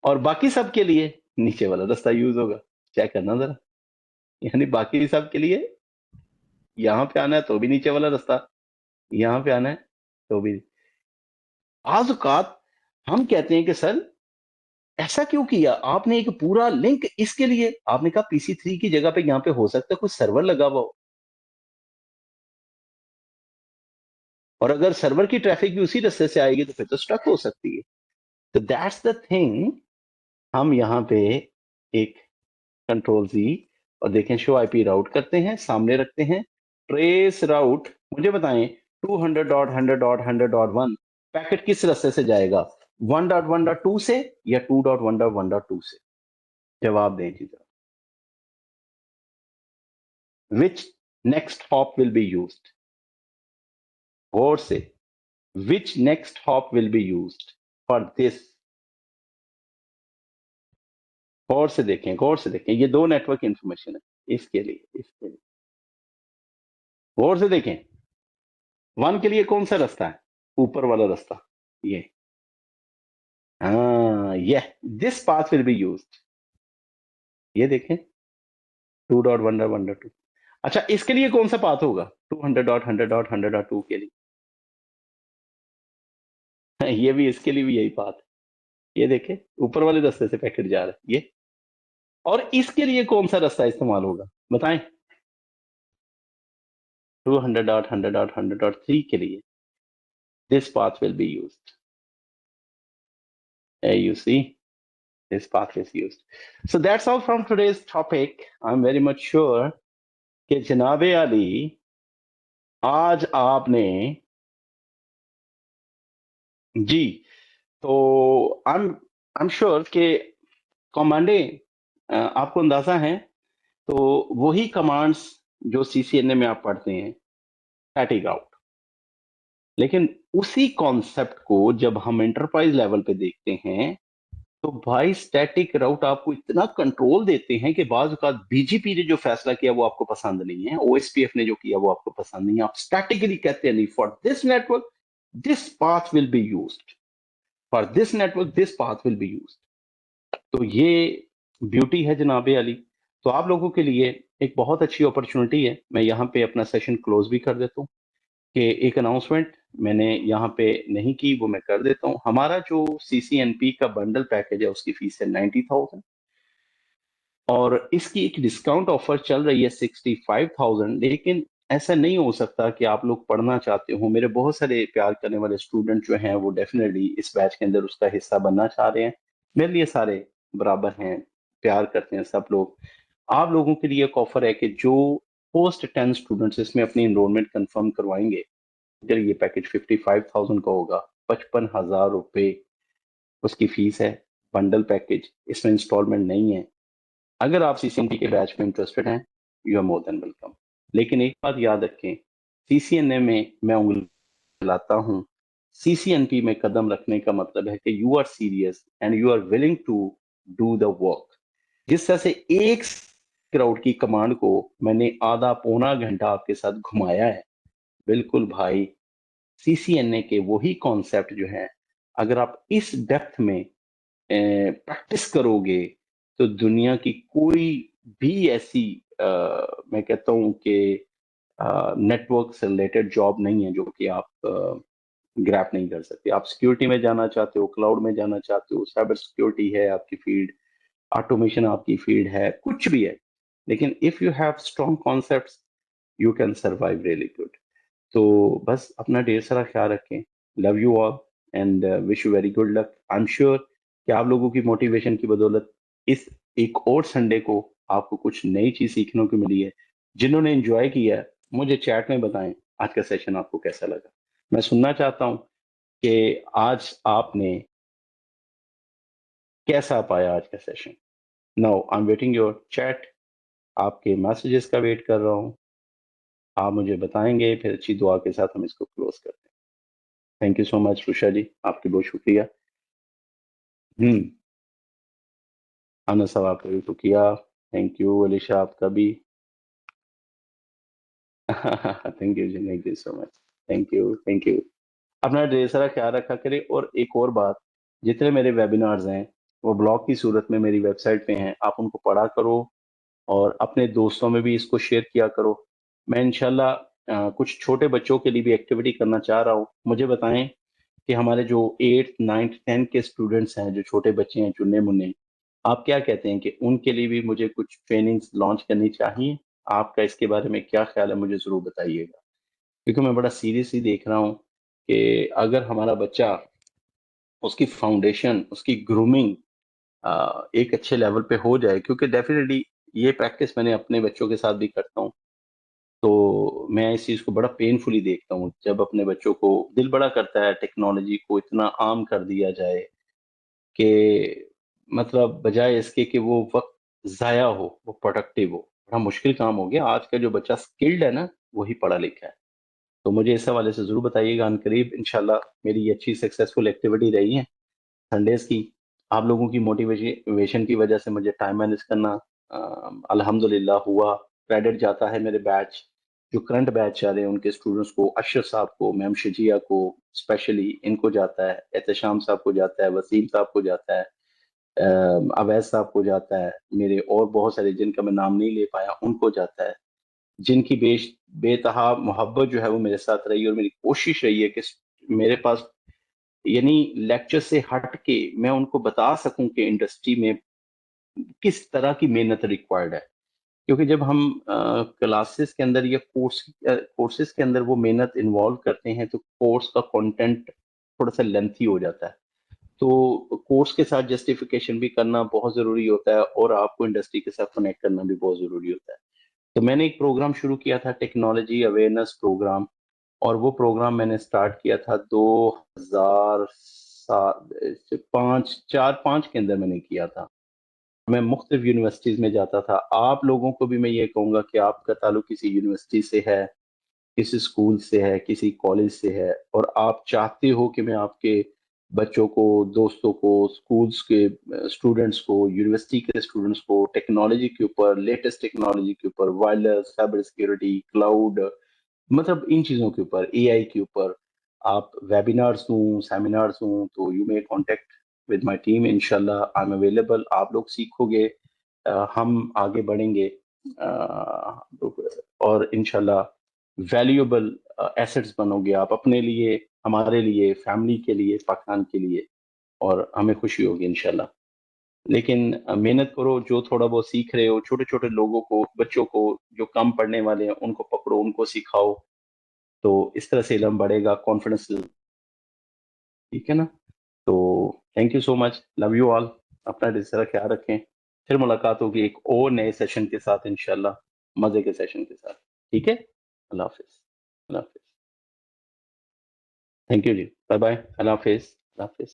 और बाकी सब के लिए नीचे वाला रास्ता यूज होगा। चेक करना जरा, यानी बाकी सब के लिए यहां पे आना है तो भी नीचे वाला रास्ता, यहां पे आना है तो भी। आज औकात हम कहते हैं कि सर ऐसा क्यों किया आपने, एक पूरा लिंक इसके लिए आपने कहा PC3 की जगह पे यहां पे हो सकता है कोई सर्वर लगा हुआ हो, और अगर सर्वर की ट्रैफिक भी उसी रास्ते से आएगी तो फिर तो स्टक हो सकती है। तो दैट्स द थिंग, हम यहाँ पे एक कंट्रोल Z और देखें शो आईपी राउट करते हैं, सामने रखते हैं ट्रेस राउट, मुझे बताएं 200.100.100.1 पैकेट किस रास्ते से जाएगा, 1.1.2 से या 2.1.1.2 से? जवाब दें जी जरा। Which next hop will be used, गौर से, which next hop will be used for this? गौर से देखें, गौर से देखें, ये दो नेटवर्क इंफॉर्मेशन है इसके लिए, इसके लिए गौर से देखें। 1 के लिए कौन सा रास्ता है, ऊपर वाला रास्ता, ये, हाँ ये, this path will be used, ये देखें 2.1.1.2। अच्छा, इसके लिए कौन सा पाथ होगा 200.100.100.2 के लिए? ये भी, इसके लिए भी यही पाथ है, ये देखें ऊपर वाले रास्ते से पैकेट जा रहा है ये। और इसके लिए कौन सा रास्ता इस्तेमाल होगा बताएं, 200.100.100.3 के लिए this path will be used, you see, this path is used. So that's all from today's topic. I'm very much sure कि जनाबे अली आज आपने, जी, तो आई एम श्योर कि कमांडे आपको अंदाजा है, तो वही कमांड्स जो CCNA में आप पढ़ते हैं, स्टैटिक आउट, लेकिन उसी कॉन्सेप्ट को जब हम एंटरप्राइज लेवल पे देखते हैं तो भाई स्टैटिक राउट आपको इतना कंट्रोल देते हैं कि बाज औक़ात BGP ने जो फैसला किया वो आपको पसंद नहीं है, OSPF ने जो किया वो आपको पसंद नहीं है, आप स्टैटिकली कहते हैं नहीं, for this network this path will be used, for this network this path will be used. तो ये ब्यूटी है जनाबे अली। तो आप लोगों के लिए एक बहुत अच्छी अपॉर्चुनिटी है, मैं यहाँ पे अपना सेशन क्लोज भी कर देता हूँ कि एक अनाउंसमेंट मैंने यहाँ पे नहीं की, वो मैं कर देता हूँ। हमारा जो CCNP का बंडल पैकेज है उसकी फीस है 90,000, और इसकी एक डिस्काउंट ऑफर चल रही है 65,000। लेकिन ऐसा नहीं हो सकता कि आप लोग पढ़ना चाहते हो, मेरे बहुत सारे प्यार करने वाले स्टूडेंट जो हैं वो डेफिनेटली इस बैच के अंदर उसका हिस्सा बनना चाह रहे हैं। मेरे लिए सारे बराबर हैं, प्यार करते हैं सब लोग। आप लोगों के लिए एक ऑफर है कि जो पोस्ट 10 स्टूडेंट्स इसमें अपनी इनरोलमेंट कंफर्म करवाएंगे, चलिए ये पैकेज 55,000 का होगा, 55,000 रुपए उसकी फीस है। बंडल पैकेज, इसमें इंस्टॉलमेंट नहीं है। अगर आप CCNP के बैच में इंटरेस्टेड हैं, you are more than welcome. लेकिन एक बात याद रखें, CCNA में मैं उंगली चलाता हूँ, CCNP में कदम रखने का मतलब है कि you are serious and you are willing to do the work. जिस तरह से एक क्राउड की कमांड को मैंने आधा पौना घंटा आपके साथ घुमाया है, बिल्कुल भाई CCNA के वही कॉन्सेप्ट जो है, अगर आप इस डेप्थ में प्रैक्टिस करोगे तो दुनिया की कोई भी ऐसी मैं कहता हूं कि नेटवर्क से रिलेटेड जॉब नहीं है जो कि आप ग्रैप नहीं कर सकते। आप सिक्योरिटी में जाना चाहते हो, क्लाउड में जाना चाहते हो, साइबर सिक्योरिटी है आपकी फील्ड, ऑटोमेशन आपकी फील्ड है, कुछ भी है, लेकिन if you have strong concepts you can survive really good. तो बस अपना ढेर सारा ख्याल रखें। Love you all and wish you very good luck. I am sure कि आप लोगों की मोटिवेशन की बदौलत इस एक और संडे को आपको कुछ नई चीज सीखने को मिली है। जिन्होंने एंजॉय किया है मुझे चैट में बताएं आज का सेशन आपको कैसा लगा। मैं सुनना चाहता हूं कि आज आपने कैसा पाया आज का session. Now I am waiting your chat, आपके मैसेजेस का वेट कर रहा हूँ। आप मुझे बताएँगे, फिर अच्छी दुआ के साथ हम इसको क्लोज़ करते हैं। Thank you so much Rusha जी, आपकी बहुत शुक्रिया। हुँ, अनस साहब आपका भी शुक्रिया। थैंक यू अलीशा आपका भी। थैंक यू जी, thank you so much. Thank you, thank you. अपना ढेर सारा ख्याल रखा करें, और एक और बात, जितने मेरे वेबिनार्स हैं, वो ब्लॉग की सूरत में मेरी वेबसाइट पे हैं, आप उनको पढ़ा करो और अपने दोस्तों में भी इसको शेयर किया करो। मैं इंशाल्लाह कुछ छोटे बच्चों के लिए भी एक्टिविटी करना चाह रहा हूँ। मुझे बताएं कि हमारे जो 8th 9th 10th के स्टूडेंट्स हैं, जो छोटे बच्चे हैं चुन्ने मुन्ने, आप क्या कहते हैं कि उनके लिए भी मुझे कुछ ट्रेनिंग्स लॉन्च करनी चाहिए? आपका इसके बारे में क्या ख्याल है, मुझे ज़रूर बताइएगा। क्योंकि मैं बड़ा सीरियसली देख रहा हूँ कि अगर हमारा बच्चा, उसकी फाउंडेशन, उसकी ग्रूमिंग एक अच्छे लेवल पे हो जाए, क्योंकि डेफिनेटली ये प्रैक्टिस मैंने अपने बच्चों के साथ भी करता हूँ, तो मैं इस चीज़ को बड़ा पेनफुली देखता हूँ। जब अपने बच्चों को, दिल बड़ा करता है टेक्नोलॉजी को इतना आम कर दिया जाए कि मतलब बजाय इसके कि वो वक़्त ज़ाया हो, वो प्रोडक्टिव हो। बड़ा मुश्किल काम हो गया। आज का जो बच्चा स्किल्ड है ना, वही पढ़ा लिखा है। तो मुझे इस हवाले से ज़रूर बताइएगा अनकरीब, इंशाल्लाह मेरी ये अच्छी सक्सेसफुल एक्टिविटी रही है संडेज़ की। आप लोगों की मोटिवेशन की वजह से मुझे टाइम मैनेज करना अल्हम्दुलिल्लाह हुआ। क्रेडिट जाता है मेरे बैच, जो करंट बैच आ रहे हैं उनके स्टूडेंट्स को, अशरफ साहब को, मैम शजिया को, स्पेशली इनको जाता है, एहतशाम साहब को जाता है, वसीम साहब को जाता है, अवैध साहब को जाता है, मेरे और बहुत सारे जिनका मैं नाम नहीं ले पाया उनको जाता है, जिनकी बेतहा मोहब्बत जो है वो मेरे साथ रही, और मेरी कोशिश रही है कि मेरे पास, यानी लेक्चर से हट के मैं उनको बता सकूं कि इंडस्ट्री में किस तरह की मेहनत रिक्वायर्ड है। क्योंकि जब हम क्लासेस के अंदर या कोर्सेज के अंदर वो मेहनत इन्वॉल्व करते हैं, तो कोर्स का कंटेंट थोड़ा सा लेंथी हो जाता है। तो कोर्स के साथ जस्टिफिकेशन भी करना बहुत ज़रूरी होता है, और आपको इंडस्ट्री के साथ कनेक्ट करना भी बहुत ज़रूरी होता है। तो मैंने एक प्रोग्राम शुरू किया था, टेक्नोलॉजी अवेयरनेस प्रोग्राम, और वो प्रोग्राम मैंने स्टार्ट किया था 2005 के अंदर मैंने किया था। मैं मुख्तलिफ यूनिवर्सिटीज़ में जाता था। आप लोगों को भी मैं ये कहूँगा कि आपका ताल्लुक किसी यूनिवर्सिटी से है, किसी स्कूल से है, किसी कॉलेज से है, और आप चाहते हो कि मैं आपके बच्चों को, दोस्तों को, स्कूल्स के स्टूडेंट्स को, यूनिवर्सिटी के स्टूडेंट्स को टेक्नोलॉजी के ऊपर, लेटेस्ट टेक्नोलॉजी के ऊपर, वायरलेस, साइबर सिक्योरिटी, क्लाउड, मतलब इन चीज़ों के ऊपर, एआई के ऊपर आप वेबिनार्स दूँ, सेमिनार्स दूँ, तो you may contact with my team, इंशाल्लाह आई एम अवेलेबल। आप लोग सीखोगे, हम आगे बढ़ेंगे, और इंशाल्लाह वैल्यूएबल एसेट्स बनोगे आप अपने लिए, हमारे लिए, फैमिली के लिए, पाकिस्तान के लिए, और हमें खुशी होगी इंशाल्लाह। लेकिन मेहनत करो, जो थोड़ा बहुत सीख रहे हो, छोटे-छोटे लोगों को, बच्चों को, जो कम पढ़ने वाले हैं, उनको पकड़ो, उनको सिखाओ, तो इस तरह से इल्म बढ़ेगा, कॉन्फिडेंस, ठीक है ना? तो thank you so much, love you all, अपना ढेर सारा ख्याल रखें। फिर मुलाकात होगी एक और नए सेशन के साथ इंशाल्लाह, मज़े के सेशन के साथ, ठीक है? अल्लाह हाफ़िज़, अल्लाह हाफ़िज़। थैंक यू जी, बाय-बाय, अल्लाह हाफ़िज़, अल्लाह हाफ़िज़।